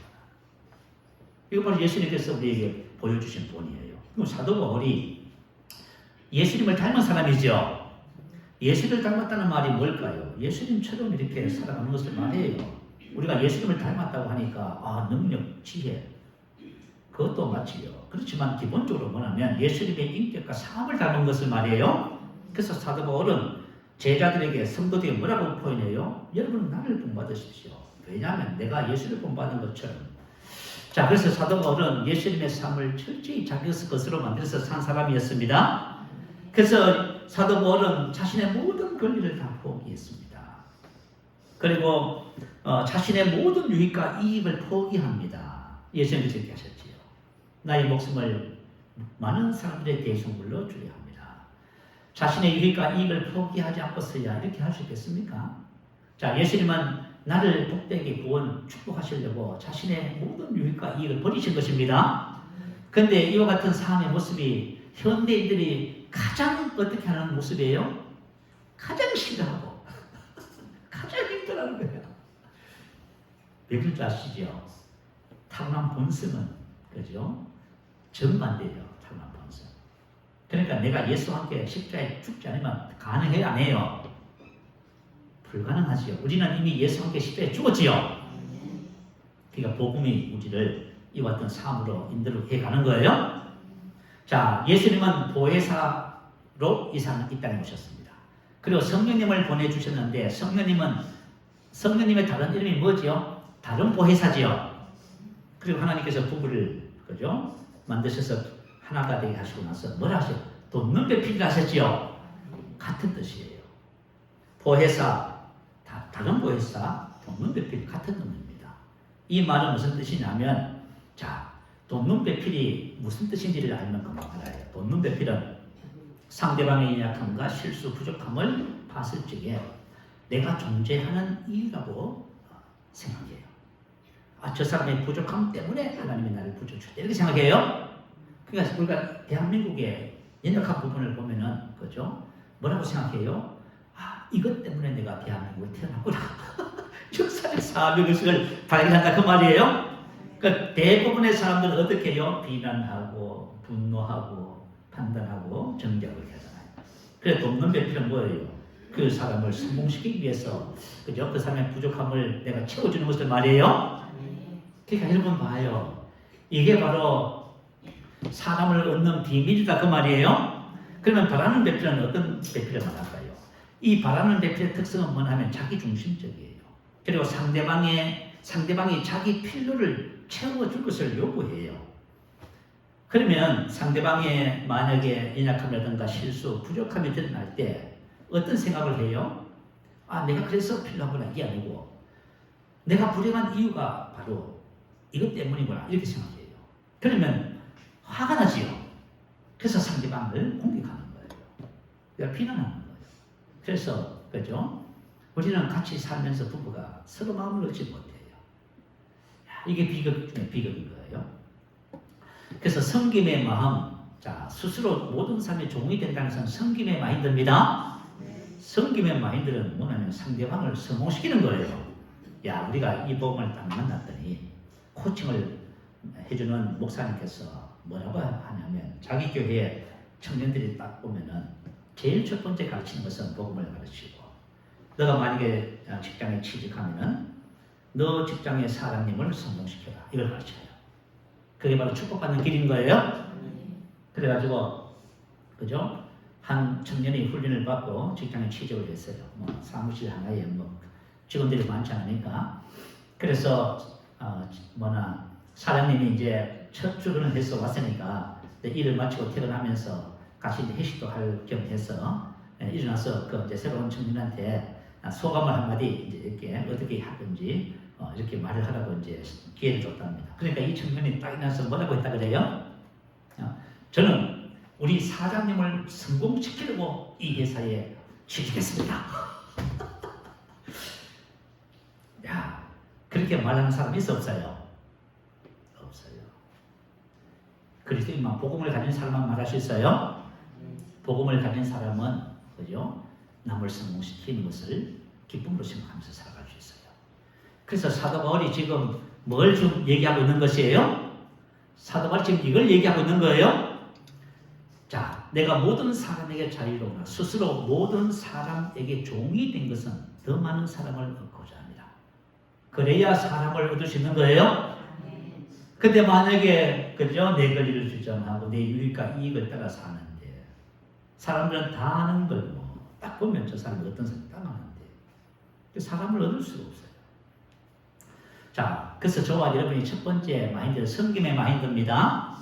[SPEAKER 1] 이거 바로 예수님께서 우리에게 보여주신 본이에요. 그럼 사도 바울이 예수님을 닮은 사람이죠. 예수를 닮았다는 말이 뭘까요? 예수님처럼 이렇게 살아가는 것을 말해요. 우리가 예수님을 닮았다고 하니까 능력, 지혜 그것도 맞지요. 그렇지만 기본적으로 뭐냐면 예수님의 인격과 상함을 닮은 것을 말해요. 그래서 사도 바울은 제자들에게 성도들에게 뭐라고 표현해요? 여러분은 나를 본받으십시오. 왜냐하면 내가 예수를 본받은 것처럼. 자, 그래서 사도 바울은 예수님의 삶을 철저히 자기 것으로 만들어서 산 사람이었습니다. 그래서 사도 바울은 자신의 모든 권리를 다 포기했습니다. 그리고 자신의 모든 유익과 이익을 포기합니다. 예수님께서 이렇게 하셨지요. 나의 목숨을 많은 사람들의 대성물로 주려 합니다. 자신의 유익과 이익을 포기하지 않고서야 이렇게 할 수 있겠습니까? 자, 예수님은 나를 복되게 구원 축복하시려고 자신의 모든 유익과 이익을 버리신 것입니다. 근데 이와 같은 삶의 모습이 현대인들이 가장 어떻게 하는 모습이에요? 가장 싫어하고 가장 힘들어하는 거예요. 왜 그런 줄 아시죠? 타고난 본성은 그죠? 정반대예요. 타고난 본성. 그러니까 내가 예수와 함께 십자가에 죽지 않으면 가능해요? 안 해요? 불가능하지요. 우리는 이미 예수와 함께 십자가에 죽었지요. 그러니까 복음이 우리를 이와 같은 삶으로 인도를 해가는 거예요. 자, 예수님은 보혜사로 이 땅에 오셨습니다. 그리고 성령님을 보내주셨는데 성령님의 다른 이름이 뭐지요? 다른 보혜사지요. 그리고 하나님께서 부부를 그죠? 만드셔서 하나가 되게 하시고 나서 뭐라 하셔요? 돕는 배필이라 하셨지요. 같은 뜻이에요. 보혜사, 다른 보혜사, 돕는 배필 같은 의미입니다. 이 말은 무슨 뜻이냐면, 자, 돕는 배필이 무슨 뜻인지를 알면 금방 알아요. 돕는 배필은 상대방의 연약함과 실수, 부족함을 봤을 적에 내가 존재하는 이유라고 생각해요. 아, 저 사람의 부족함 때문에 하나님이 나를 붙여주셨다. 이렇게 생각해요. 그러니까 우리가 대한민국의 연약한 부분을 보면은, 그죠? 뭐라고 생각해요? 아, 이것 때문에 내가 대한민국에 태어났구나. 역사적 사명의식을 발견한다. 그 말이에요. 그러니까 대부분의 사람들은 어떻게 해요? 비난하고, 분노하고, 판단하고, 정죄하고 이렇게 하잖아요. 그래서 돕는 배필은 뭐예요? 그 사람을 성공시키기 위해서, 그죠? 그 사람의 부족함을 내가 채워주는 것을 말이에요. 그러니까 여러분 봐요. 이게 바로 사람을 얻는 비밀이다. 그 말이에요. 그러면 바라는 배필은 어떤 배필을 말할까요? 이 바라는 배필의 특성은 뭐냐면 자기중심적이에요. 그리고 상대방이 자기 필요를 채워줄 것을 요구해요. 그러면 상대방의 만약에 연약함이라든가 실수, 부족함이 드러날 때 어떤 생각을 해요? 아, 내가 그래서 필요하구나. 이게 아니고 내가 불행한 이유가 바로 이것 때문이구나. 이렇게 생각해요. 그러면 화가 나지요. 그래서 상대방을 공격하는 거예요. 그러니까 비난하는 거예요. 그래서 그죠? 우리는 같이 살면서 부부가 서로 마음을 얻지 못해요. 이게 비극 중에 비극인 거예요. 그래서 섬김의 마음, 자, 스스로 모든 삶의 종이 된다는 것은 섬김의 마인드입니다. 섬김의 마인드는 뭐냐면 상대방을 성공시키는 거예요. 야, 우리가 이 복음을 딱 만났더니 코칭을 해주는 목사님께서 뭐라고 하냐면 자기 교회에 청년들이 딱 보면은 제일 첫 번째 가르치는 것은 복음을 가르치고, 너가 만약에 직장에 취직하면은 너 직장의 사장님을 성공시켜라. 이걸 가르쳐요. 그게 바로 축복받는 길인 거예요. 그래가지고 그죠? 한 청년이 훈련을 받고 직장에 취직을 했어요. 뭐 사무실 하나에 뭐 직원들이 많지 않으니까. 그래서 사장님이 이제 첫 출근을 해서 왔으니까 일을 마치고 퇴근하면서 같이 이제 회식도 할 겸 해서 일어나서 그 이제 새로운 청년한테 소감을 한마디 이제 이렇게 어떻게 할 건지 이렇게 말을 하라고 이제 기회를 줬답니다. 그러니까 이 청년이 딱 일어나서 뭐라고 했다 그래요? 저는 우리 사장님을 성공시키려고 이 회사에 취직했습니다. 야, 그렇게 말하는 사람이 있어 없어요? 없어요. 그리스도인만 복음을 가진 사람만 말할 수 있어요? 복음을 가진 사람은 그죠? 남을 성공시키는 것을 기쁨으로 생각하면서 살아갈 수 있어요. 그래서 사도 바울이 지금 뭘 좀 얘기하고 있는 것이에요? 사도 바울이 지금 이걸 얘기하고 있는 거예요? 자, 내가 모든 사람에게 자유로우나 스스로 모든 사람에게 종이 된 것은 더 많은 사람을 얻고자 합니다. 그래야 사람을 얻을 수 있는 거예요? 근데 만약에 그죠? 내 권리를 주장하고 내 유익과 이익을 따라 사는데 사람들은 다 아는 걸 딱 보면 저 사람이 어떤 사람이 딱 아는데 사람을 얻을 수가 없어요. 자, 그래서 저와 여러분이 첫 번째 마인드는 섬김의 마인드입니다.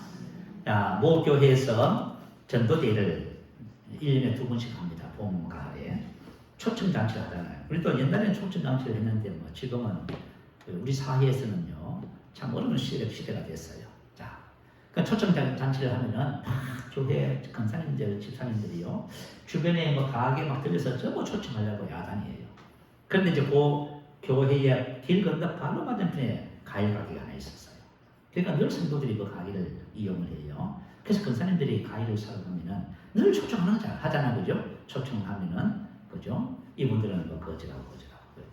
[SPEAKER 1] 자, 모 교회에서 전도대회를 1년에 2번씩 합니다. 봄, 가을에. 초청장치를 하잖아요. 우리도 옛날에는 초청장치를 했는데 지금은 우리 사회에서는요, 참 어려운 시대가 됐어요. 자, 그 초청장치를 하면은 다 교회 권사님들, 집사님들이요, 주변에 가게 막 들려서 전부 초청하려고 야단이에요. 그런데 이제 그 교회의 길 건너 바로 맞은편에 과일 가게가 하나 있었어요. 그러니까 늘 성도들이 그 가위를 이용을 해요. 그래서 근사님들이 가위를 사러 가면은 늘 초청하잖아, 그죠? 초청하면은, 그죠? 이분들은 뭐 거절하고 그래요.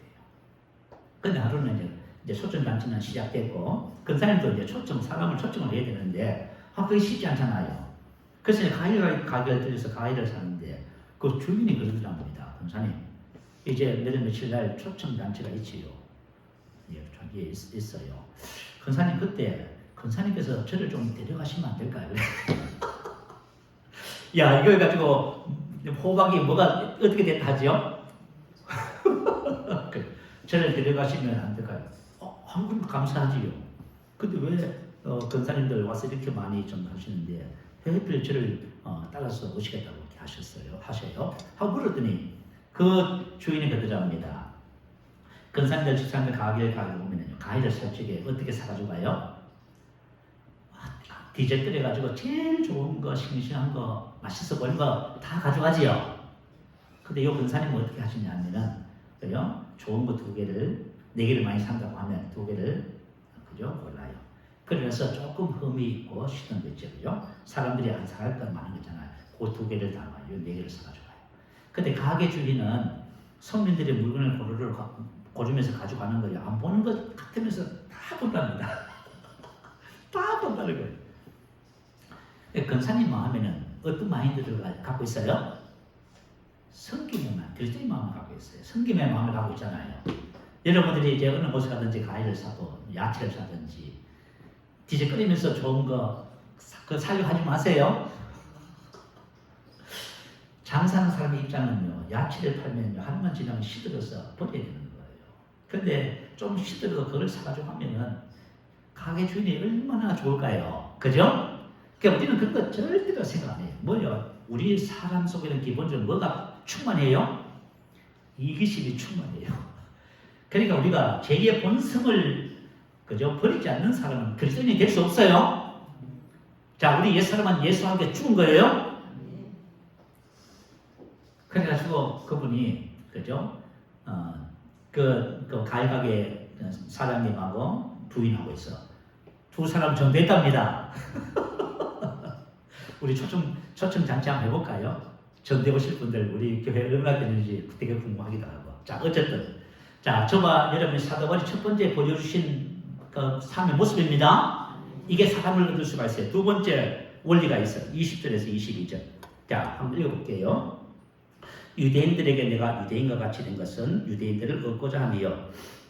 [SPEAKER 1] 근데 하루는 이제 초청 잔치는 시작됐고, 근사님도 이제 사람을 초청을 해야 되는데, 그게 쉽지 않잖아요. 그래서 이제 가게를 들여서 가위를 사는데, 그 주인이 그러더란 겁니다. 근사님, 이제 며칠 날 초청 잔치가 있지요. 예, 저기에 있어요. 근사님 그때 근사님께서 저를 좀 데려가시면 안 될까요? 야, 이걸 가지고 호박이 뭐가 어떻게 됐다 하죠? 저를 데려가시면 안 될까요? 한분 감사하지요. 근데 왜 근사님들 와서 이렇게 많이 좀 하시는데 왜 저를 따라서 오시겠다고 이렇게 하셔요? 하고 물었더니 그 주인이 그러더랍니다. 근사님들 집사님들 가게를 보면요, 가위를 살 적에 어떻게 사가지고 가요? 디저트 끓여가지고 제일 좋은 거, 싱싱한 거, 맛있어 보이는 거 다 가져가지요. 근데 요 근사님은 어떻게 하시냐면은, 그죠? 좋은 거 2개를, 4개를 많이 산다고 하면 2개를, 그죠? 골라요. 그래서 조금 흠이 있고 시든 거 있죠, 그죠? 사람들이 안 사갈 건 많은 거잖아요. 그 2개를 다 와요. 4개를 사가지고 가요. 근데 가게 주인은 손님들의 물건을 고르면서 가져가는 거예요. 안 보는 것 같으면서 다 본답니다. 다 본다는 거예요. 근사님 마음에는 어떤 마인드를 갖고 있어요? 섬김의 마음, 그리스도의 마음을 갖고 있어요. 섬김의 마음을 갖고 있잖아요. 여러분들이 이제 어느 곳에 가든지 과일을 사도, 야채를 사든지, 뒤적거리면서 좋은 거 사려고 하지 마세요. 장사하는 사람의 입장은요, 야채를 팔면요, 하루만 지나면 시들어서 버려야 되는 거예요. 근데 좀 시들어도 그걸 사가지고 하면은 가게 주인이 얼마나 좋을까요? 그죠? 그러니까 우리는 그런 거 절대로 생각 안 해요. 뭐요? 우리 사람 속에는 기본적으로 뭐가 충만해요? 이기심이 충만해요. 그러니까 우리가 제2의 본성을 그죠? 버리지 않는 사람은 그리스도인이 될 수 없어요. 자, 우리 옛사람은 예수와 함께 죽은 거예요. 그래가지고 그분이 그죠? 그 가게 사장님하고 부인하고 있어. 2사람 전도했답니다. 우리 초청 잔치 한번 해볼까요? 전대 오실 분들 우리 교회 얼마나 되는지 되게 궁금하기도 하고. 자, 어쨌든 저와 여러분이 사도바울이 첫 번째 보여주신 그 삶의 모습입니다. 이게 사람을 얻을 수가 있어요. 2번째 원리가 있어요. 20절에서 22절. 자, 한번 읽어볼게요. 유대인들에게 내가 유대인과 같이 된 것은 유대인들을 얻고자 하며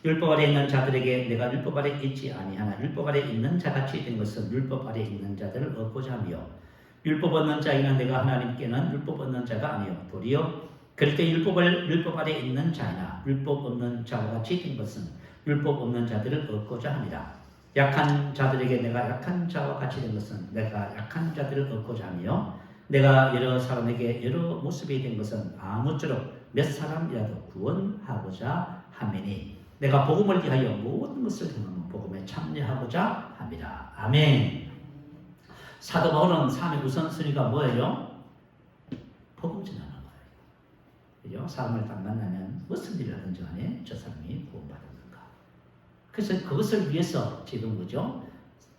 [SPEAKER 1] 율법 아래 있는 자들에게 내가 율법 아래 있지 아니하나 율법 아래 있는 자같이 된 것은 율법 아래 있는 자들을 얻고자 하며 율법 얻는 자이나 내가 하나님께는 율법 얻는 자가 아니요 도리어 그럴 때 율법 아래 있는 자이나 율법 없는 자와 같이 된 것은 율법 없는 자들을 얻고자 합니다. 약한 자들에게 내가 약한 자와 같이 된 것은 내가 약한 자들을 얻고자 하며 내가 여러 사람에게 여러 모습이 된 것은 아무쪼록 몇 사람이라도 구원하고자 함이니 내가 복음을 위하여 모든 것을 행하는 복음에 참여하고자 합니다. 아멘. 사도 바울은 삶의 우선순위가 뭐예요? 복음 전하는 거예요. 그죠? 사람을 딱 만나면 무슨 일을 하든지 간에 저 사람이 구원받는가. 그래서 그것을 위해서 지금 그죠?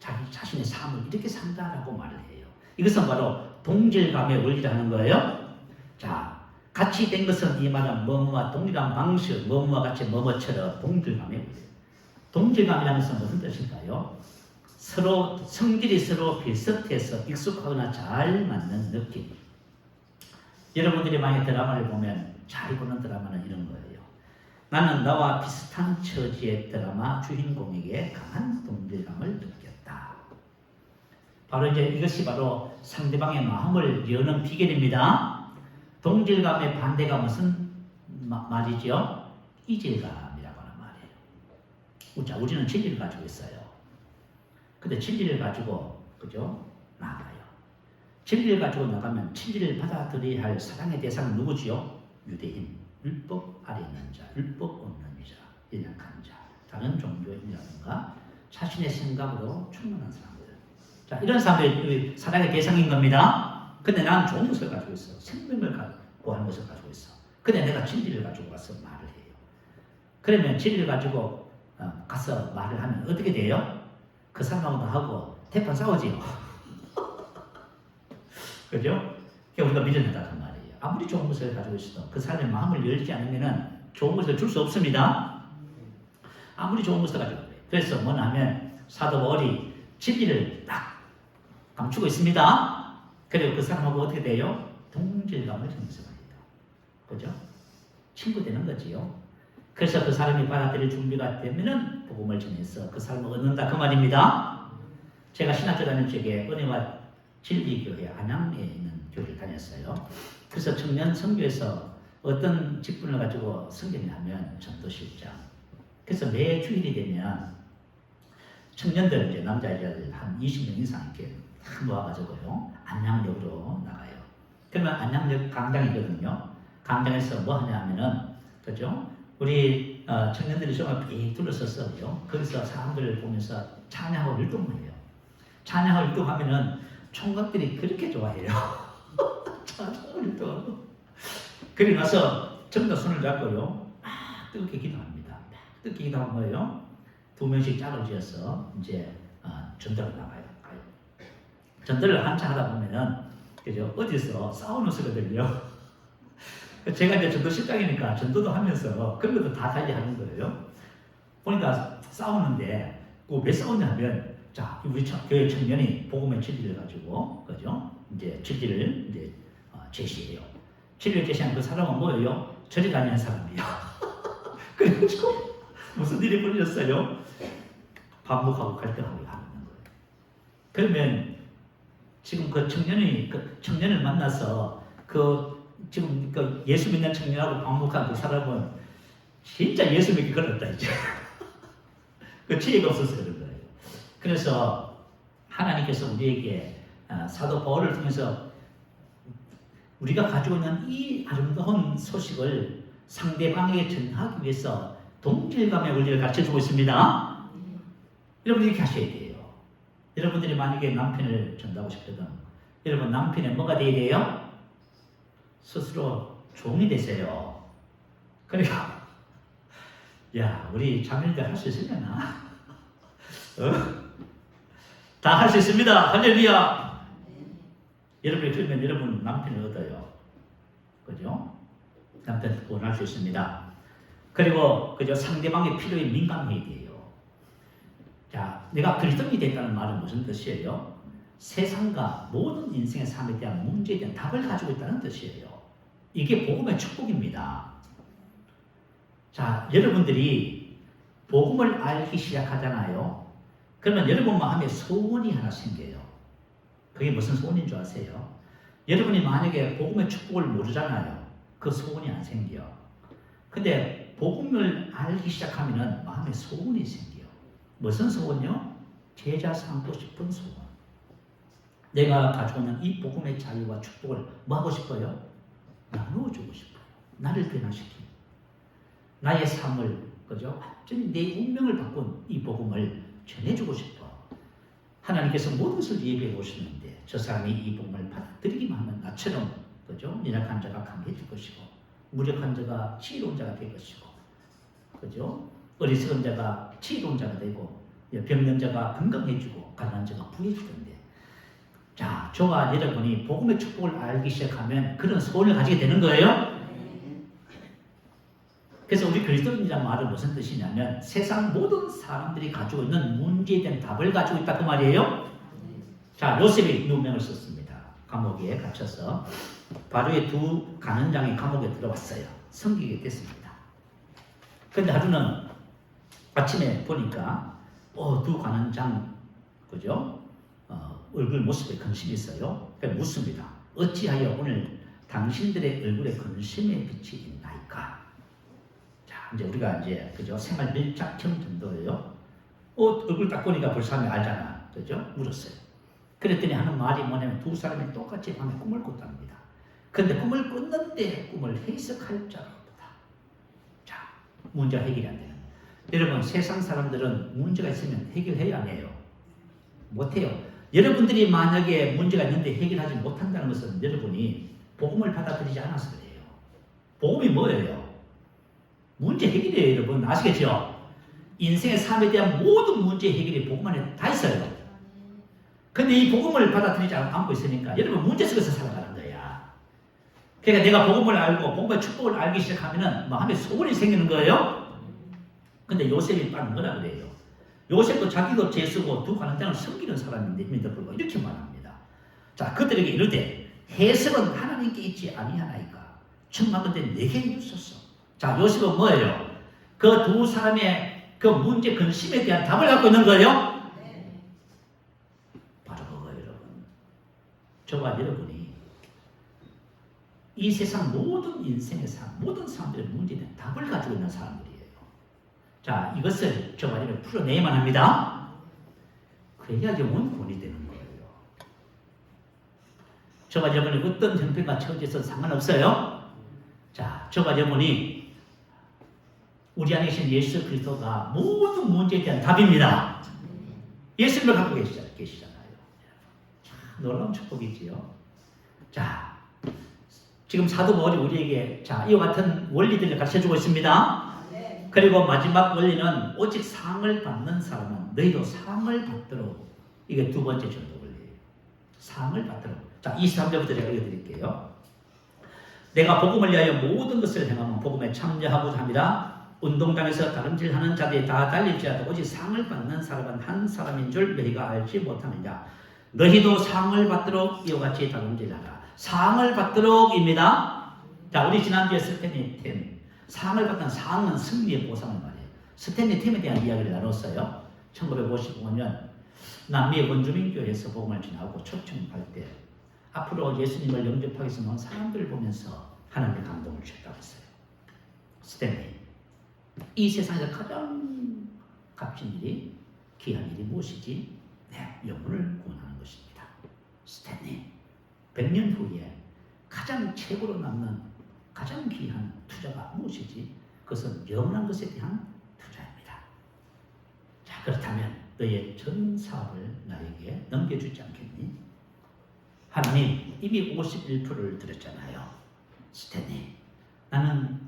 [SPEAKER 1] 자신의 삶을 이렇게 산다라고 말을 해요. 이것은 바로 동질감의 원리라는 거예요. 자, 같이 된 것은 이 말은 뭐뭐와 동일한 방식, 뭐뭐와 같이 뭐뭐처럼 동질감의 원리. 동질감이라는 것은 무슨 뜻일까요? 성질이 서로 비슷해서 익숙하거나 잘 맞는 느낌. 여러분들이 만약 드라마를 보면 잘 보는 드라마는 이런 거예요. 나는 나와 비슷한 처지의 드라마 주인공에게 강한 동질감을 느꼈다. 바로 이것이 바로 상대방의 마음을 여는 비결입니다. 동질감의 반대가 무슨 말이죠? 이질감이라고 하는 말이에요. 자, 우리는 진리를 가지고 있어요. 근데 진리를 가지고 그죠? 나가요. 진리를 가지고 나가면 진리를 받아들여야 할 사랑의 대상은 누구지요? 유대인, 율법 아래 있는 자, 율법 없는 자, 연약한 자, 다른 종교인이라든가 자신의 생각으로 충만한 사람들. 자, 이런 사람들이 사랑의 대상인 겁니다. 근데 나는 좋은 것을 가지고 있어. 생명을 구하는 것을 가지고 있어. 근데 내가 진리를 가지고 가서 말을 해요. 그러면 진리를 가지고 가서 말을 하면 어떻게 돼요? 그 사람하고도 하고 대판 싸우지요. 그죠? 그게 우리가 미련하다 그 말이에요. 아무리 좋은 것을 가지고 있어도 그 사람의 마음을 열지 않으면 좋은 것을 줄 수 없습니다. 아무리 좋은 것을 가지고 그래요. 그래서 뭐냐면 사도 바울이 진리를 딱 감추고 있습니다. 그리고 그 사람하고 어떻게 돼요? 동질감을 형성합니다. 그죠? 친구 되는 거지요. 그래서 그 사람이 받아들일 준비가 되면은 복음을 전해서 그 사람을 얻는다 그 말입니다. 제가 신학교 다닐 적에 은혜와 진리교회 안양에 있는 교회를 다녔어요. 그래서 청년 선교에서 어떤 직분을 가지고 섬기냐 하면 전도실장. 그래서 매 주일이 되면 청년들 이제 남자 여자들 한 20명 이상 이렇게 다 모아가지고요 안양역으로 나가요. 그러면 안양역 광장이거든요. 광장에서 뭐 하냐 하면은 그죠? 우리 청년들이 정말 삐 둘러섰어요. 거기서 사람들을 보면서 찬양하고 율동해요. 찬양하고 율동하면은 총각들이 그렇게 좋아해요. 찬양하고 율동하고. 그리고 나서 전부 다 손을 잡고요. 막 뜨겁게 기도합니다. 막 뜨겁게 기도하면 뭐예요? 2명씩 짝을 지어서 이제 전도를 나가요. 전도를 한참 하다 보면은 그죠? 어디서 싸우는 소리거든요. 제가 이제 전도 실장이니까 전도도 하면서 그런 것도 다 관리하는 거예요. 보니까 싸우는데 왜 싸우냐면 자 우리 교회 청년이 복음의 진리를 가지고 그죠? 이제 진리를 이제 제시해요. 진리를 제시한 그 사람은 뭐예요? 저리 다니는 사람이에요. 그래가지고 무슨 일이 벌어졌어요? 반복하고 갈등하고 하는 거예요. 그러면 지금 그 청년을 만나서 지금 그 예수 믿는 청년하고 반복한 그 사람은 진짜 예수 믿기 걸었다 이제. 그 지혜가 없어서 그런 거예요. 그래서 하나님께서 우리에게 사도 바울을 통해서 우리가 가지고 있는 이 아름다운 소식을 상대방에게 전하기 위해서 동질감의 원리를 가르쳐주고 있습니다. 여러분이 이렇게 하셔야 돼요. 여러분들이 만약에 남편을 전하고 싶거든. 여러분 남편이 뭐가 돼야 돼요? 스스로 종이 되세요. 그러니까 야 우리 자매님들 할 수 있으려나? 다 할 수 있습니다. 할렐루야. 여러분이 그러면 여러분 남편을 얻어요. 그죠? 남편 구원할 수 있습니다. 그리고 그죠? 상대방의 필요에 민감해야 돼요. 자, 내가 그리스도인이 됐다는 말은 무슨 뜻이에요? 세상과 모든 인생의 삶에 대한 문제에 대한 답을 가지고 있다는 뜻이에요. 이게 복음의 축복입니다. 자, 여러분들이 복음을 알기 시작하잖아요. 그러면 여러분 마음에 소원이 하나 생겨요. 그게 무슨 소원인 줄 아세요? 여러분이 만약에 복음의 축복을 모르잖아요. 그 소원이 안 생겨. 근데 복음을 알기 시작하면 마음에 소원이 생겨요. 무슨 소원이요? 제자 삼고 싶은 소원. 내가 가지고 있는 이 복음의 자유와 축복을 뭐 하고 싶어요? 나누어주고 싶어요. 나를 변화시키고 나의 삶을 그죠? 완전히 내 운명을 바꾼 이 복음을 전해주고 싶어. 하나님께서 모든 것을 예비해 오시는데 저 사람이 이 복음을 받아들이기만 하면 나처럼 그죠? 연약한 자가 강해질 것이고 무력한 자가 지혜로운 자가 될 것이고 그죠? 어리석은 자가 지혜로운 자가 되고 병든 자가 건강해지고 가난한 자가 부해지던데 자, 저와 여러분이 복음의 축복을 알기 시작하면 그런 소원을 가지게 되는 거예요. 그래서 우리 그리스도인이라는 말은 무슨 뜻이냐면 세상 모든 사람들이 가지고 있는 문제에 대한 답을 가지고 있다 그 말이에요. 자, 요셉이 누명을 썼습니다. 감옥에 갇혀서 바로의 두 간원장이 감옥에 들어왔어요. 섬기게 됐습니다. 그런데 하루는 아침에 보니까 두 간원장 그죠? 얼굴 모습에 근심이 있어요. 그러니까 묻습니다. 어찌하여 오늘 당신들의 얼굴에 근심의 빛이 있나이까? 자, 이제 우리가 이제 그죠? 생활 밀착형 정도예요. 얼굴 딱 보니까 벌써 사람이 알잖아, 그죠? 물었어요. 그랬더니 하는 말이 뭐냐면 두 사람이 똑같이 밤에 꿈을 꿨답니다. 그런데 꿈을 꿨는데 꿈을 해석할 자가 없다. 자, 문제가 해결이 안 되는. 여러분 세상 사람들은 문제가 있으면 해결해야 해요. 못해요. 여러분들이 만약에 문제가 있는데 해결하지 못한다는 것은 여러분이 복음을 받아들이지 않아서 그래요. 복음이 뭐예요? 문제 해결이에요, 여러분. 아시겠죠? 인생의 삶에 대한 모든 문제 해결이 복음 안에 다 있어요. 근데 이 복음을 받아들이지 않고 있으니까 여러분 문제 속에서 살아가는 거야. 그러니까 내가 복음을 알고 복음의 축복을 알기 시작하면은 마음에 소원이 생기는 거예요. 근데 요셉이 딱 뭐라 그래요? 요셉도 자기도 죄쓰고 두 관원장을 섬기는 사람인데도 불구하고 이렇게 말합니다. 자, 그들에게 이르되 해석은 하나님께 있지 아니하나이까? 청하건대 내게 주소서. 자, 요셉은 뭐예요? 그 두 사람의 그 문제 근심에 대한 답을 갖고 있는 거예요. 바로 그거예요, 여러분. 저와 여러분이 이 세상 모든 인생의 삶, 모든 사람들의 문제에 대한 답을 가지고 있는 사람들이에요. 자, 이것을 저와 여러분이 풀어내야만 합니다. 그래야 영원 구원이 되는 거예요. 저와 여러분이 어떤 형편과 처지에서 상관없어요. 자, 저와 여러분이 우리 안에 계신 예수 그리스도가 모든 문제에 대한 답입니다. 예수님을 갖고 계시잖아요. 참 놀라운 축복이지요. 자, 지금 사도 바울이 우리에게 자, 이와 같은 원리들을 가르쳐주고 있습니다. 그리고 마지막 원리는 오직 상을 받는 사람은 너희도 상을 받도록. 이게 두 번째 전도 원리예요. 상을 받도록. 자, 23절부터 제가 읽어드릴게요. 내가 복음을 위하여 모든 것을 행하면 복음에 참여하고자 합니다. 운동장에서 다름질하는 자들이 다 달릴지라도 오직 상을 받는 사람은 한 사람인 줄 너희가 알지 못하느냐. 너희도 상을 받도록 이와 같이 다름질하라. 상을 받도록입니다. 자, 우리 지난주에 스탠리 템 상을 받는 상은 승리의 보상을 말해요. 스탠리 템에 대한 이야기를 나눴어요. 1955년 남미의 원주민교회에서 복음을 전하고 초청할 때 앞으로 예수님을 영접하기 위해서 나온 사람들을 보면서 하나님의 감동을 주셨다고 했어요. 스탠리, 이 세상에서 가장 값진 일이, 귀한 일이 무엇이지? 네, 영혼을 구원하는 것입니다. 스탠리, 100년 후에 가장 최고로 남는 가장 귀한 투자가 무엇이지? 그것은 영원한 것에 대한 투자입니다. 자, 그렇다면 너의 전 사업을 나에게 넘겨주지 않겠니? 하나님 이미 51%를 드렸잖아요. 스탠리, 나는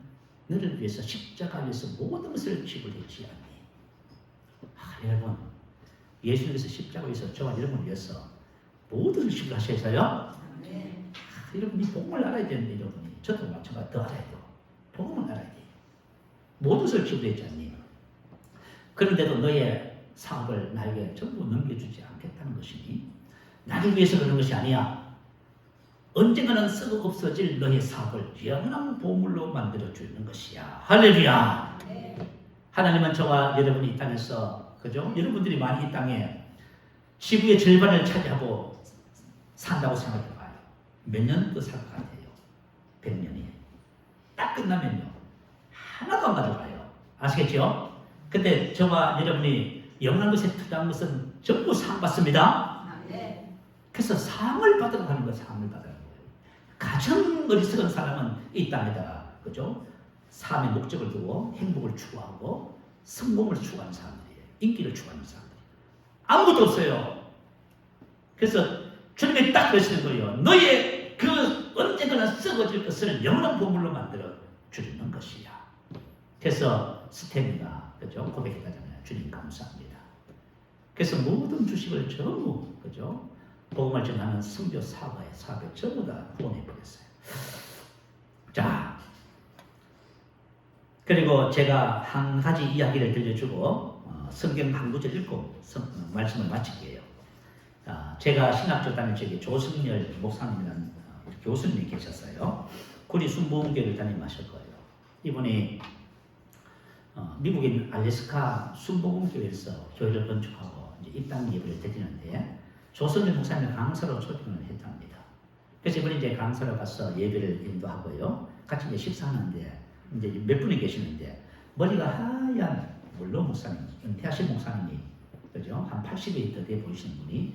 [SPEAKER 1] 너를 위해서 십자가 위해서 모든 것을 지불했지 않니? 여러분, 예수님께서 십자가 위해서 저와 여러분을 위해서 모든 것을 지불하셔서요. 여러분이 복음을 알아야 되는데 여러분이 저도 마찬가지로 더 알아야 돼요. 복음을 알아야 돼요. 모든 것을 지불했지 않니? 그런데도 너의 사업을 나에게 전부 넘겨주지 않겠다는 것이니 나를 위해서 그런 것이 아니야. 언젠가는 썩어 없어질 너의 사업을 영원한 보물로 만들어주는 것이야. 할렐루야. 하나님은 저와 여러분이 이 땅에서, 그죠? 여러분들이 많이 이 땅에 지구의 절반을 차지하고 산다고 생각해봐요. 몇 년 더 살 것 같아요? 100년이. 딱 끝나면요, 하나도 안 가져가요. 아시겠죠? 근데 저와 여러분이 영원한 것에 투자한 것은 전부 상 받습니다. 그래서 상을 받으러 가는 거예요. 상을 받으러 가는 거예요. 가장 어리석은 사람은 이 땅에다가, 그죠? 삶의 목적을 두고 행복을 추구하고 성공을 추구하는 사람들이에요. 인기를 추구하는 사람들. 아무것도 없어요. 그래서 주님이 딱 그러시는 거예요. 너의 그 언젠가는 썩어질 것을 영원한 보물로 만들어 주는 것이야. 그래서 스탠리가, 그죠? 고백했다잖아요. 주님 감사합니다. 그래서 모든 주식을 전부, 그죠? 복음을 전하는 선교 사업에 전부 다 후원해 버렸어요. 자, 그리고 제가 한 가지 이야기를 들려주고 성경 한 구절 읽고 말씀을 마칠게요. 제가 신학교 다닐 적에 조승열 목사님이라는 교수님이 계셨어요. 구리 순복음교회를 담임하실 거예요. 이분이 미국인 알래스카 순복음교회에서 교회를 건축하고 이제 입당 예배를 드리는데 조승열 목사님을 강사로 초청을 했답니다. 그래서 이번에 이제 강사로 가서 예배를 인도하고요. 같이 이제 식사하는데 이제 몇 분이 계시는데 머리가 하얀 물론 목사님, 은퇴하신 목사님이, 그죠? 한 80이 더 돼 보이시는 분이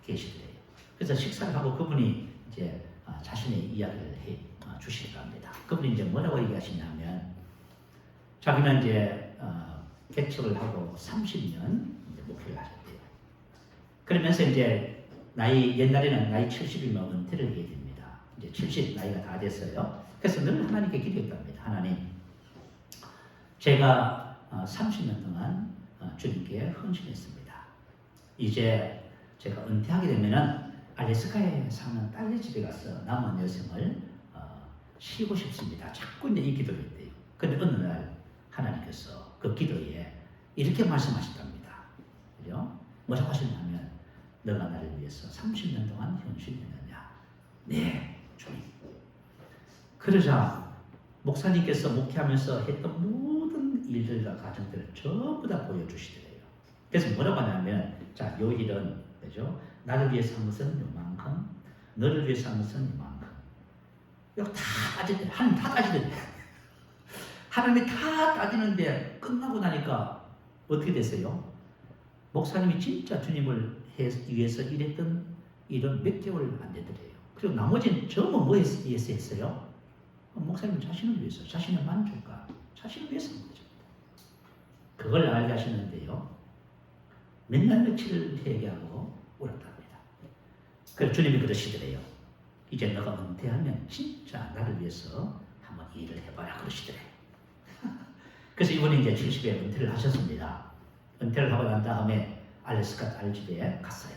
[SPEAKER 1] 계시더래요. 그래서 식사를 하고 그분이 이제 자신의 이야기를 해 주시더랍니다. 그분이 이제 뭐라고 얘기하시냐면 자기는 이제 개척을 하고 30년 이제 목회를 하셨대요. 그러면서 이제 옛날에는 나이 70이면 은퇴를 하게 됩니다. 이제 70 나이가 다 됐어요. 그래서 늘 하나님께 기도했답니다. 하나님, 제가 30년 동안 주님께 헌신했습니다. 이제 제가 은퇴하게 되면은 알래스카에 사는 딸네 집에 가서 남은 여생을 쉬고 싶습니다. 자꾸 이제 이 기도를 했대요. 근데 어느 날 하나님께서 그 기도에 이렇게 말씀하셨답니다. 그죠? 뭐라고 하셨냐면 너가 나를 위해서 30년 동안 헌신했느냐? 네, 주님. 그러자 목사님께서 목회하면서 했던 모든 일들과 과정들을 전부 다 보여주시더래요. 그래서 뭐라고 하냐면 자, 요 일은 그죠? 나를 위해서 한 것은 요만큼, 너를 위해서 한 것은 요만큼. 이거 다 따지더래. 하나님 다 따지더래. 하나님이 다 따지는데 끝나고 나니까 어떻게 됐어요? 목사님이 진짜 주님을 위해서 일했던 일은 몇 개월 안 되더래요. 그리고 나머지는 전부 뭐 위해서 했어요? 목사님 자신을 위해서, 자신의 만족과 자신을 위해서 한 거죠. 그걸 알게 하시는데요. 맨날 며칠을 회개하고 울었답니다. 그래서 주님이 그러시더래요. 이제 너가 은퇴하면 진짜 나를 위해서 한번 일을 해봐라 그러시더래요. 그래서 이분이 이제 70에 은퇴를 하셨습니다. 은퇴를 하고 난 다음에 알래스카 딸 집에 갔어요.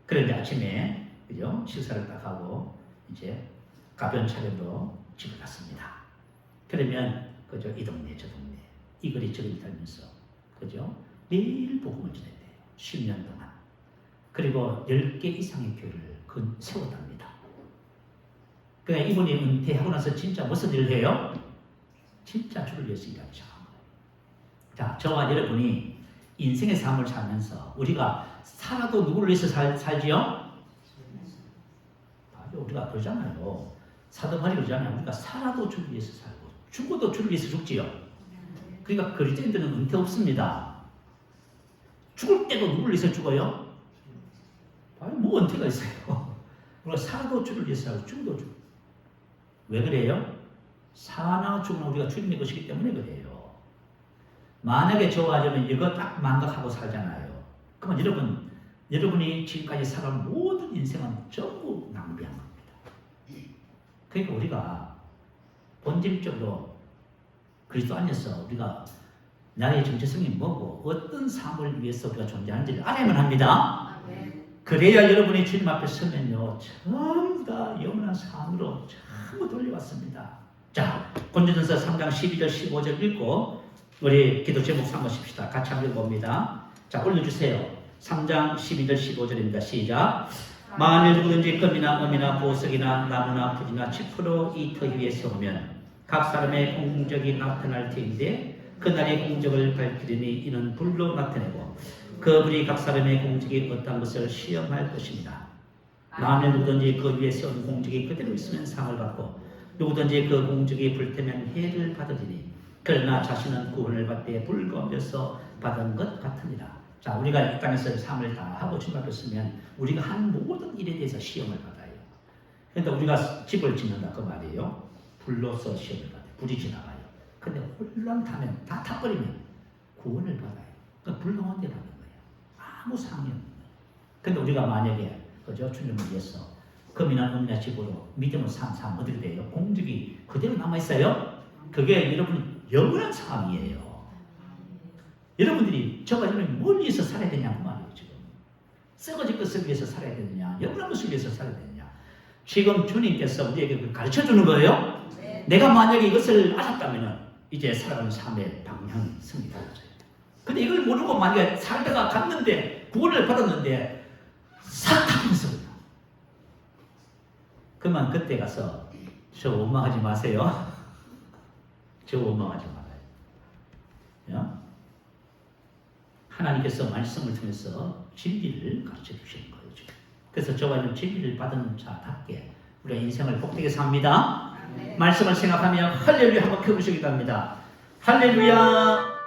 [SPEAKER 1] 그런데 아침에 그죠? 식사를 딱 하고 이제 가변 차려로 집에 갔습니다. 그러면 그죠? 이 동네 저 동네 이거리 저거리 다니면서 그죠? 매일 복음을 전했대요. 10년 동안. 그리고 10개 이상의 교회를 세웠답니다. 그러니까 이분이 은퇴하고 나서 진짜 무슨 일을 해요? 진짜 주를 위해서 일하기 시작한 거예요. 자, 저와 여러분이 인생의 삶을 살면서 우리가 살아도 누구를 위해서 살지요? 우리가 그러잖아요. 사도바리 그러잖아요. 우리가 살아도 주를 위해서 살고 죽어도 주를 위해서 죽지요. 그러니까 그리스도인들은 은퇴 없습니다. 죽을 때도 누구를 위해서 죽어요? 뭐 은퇴가 있어요. 우리가 살아도 주를 위해서 살고 죽어도 죽어. 왜 그래요? 사나 죽으나 우리가 주님의 것이기 때문에 그래요. 만약에 저와 여러분 이거 딱 망각하고 살잖아요. 그러면 여러분이 지금까지 살아온 모든 인생은 전부 낭비한 겁니다. 그러니까 우리가 본질적으로 그리스도 안에서 우리가 나의 정체성이 뭐고 어떤 삶을 위해서 우리가 존재하는지를 알아야만 합니다. 그래야 여러분이 주님 앞에 서면요 전부 다 영원한 삶으로 전부 돌려왔습니다. 자, 고린도전서 3장 12절 15절 읽고 우리 기도 제목 삼으십시다. 같이 한번 읽어봅니다. 자, 올려주세요. 3장 12절 15절입니다. 시작. 만일 누구든지 금이나 음이나 보석이나 나무나 부지나 지푸로 이 터 위에 세우면 각 사람의 공적이 나타날 터인데 그날의 공적을 밝히리니 이는 불로 나타내고 그 불이 각 사람의 공적이 어떤 것을 시험할 것입니다. 만일 누구든지 그 위에 세운 공적이 그대로 있으면 상을 받고 누구든지 그 공적이 불태면 해를 받으리니 그러나 자신은 구원을 받되 불거하면서 받은 것 같으니라. 자, 우리가 이 땅에서 삶을 다하고 주님 앞에 서면 우리가 한 모든 일에 대해서 시험을 받아요. 그러니까 우리가 집을 짓는다 그 말이에요. 불로서 시험을 받아요. 불이 지나가요. 근데 홀랑 타면 다 타버리면 구원을 받아요. 그러니까 불가운데 받는 거예요. 아무 상이 없는 거예요. 근데 우리가 만약에 그죠? 주님을 위해서 금이나 은이나 집으로 믿음을 산 삶 어떻게 돼요? 공적이 그대로 남아있어요. 그게 여러분 영원한 삶이에요. 여러분들이 저가 여러분이 뭘 위해서 살아야 되냐고 말이에요. 지금 썩어질 것을 위해서 살아야 되느냐, 영원한 것을 위해서 살아야 되느냐. 지금 주님께서 우리에게 가르쳐 주는 거예요. 네. 내가 만약에 이것을 알았다면 이제 살아가는 삶의 방향이 성이 달라져요. 근데 이걸 모르고 만약에 살다가 갔는데 구원을 받았는데 싹 타면서 그만 그때 가서 저 원망하지 마세요. 저 원망하지 말아요. 하나님께서 말씀을 통해서 진리를 가르쳐 주시는 거예요. 그래서 저와 진리를 받은 자답게 우리가 인생을 복되게 삽니다. 말씀을 생각하며 할렐루야 한번 켜보시기 바랍니다. 할렐루야.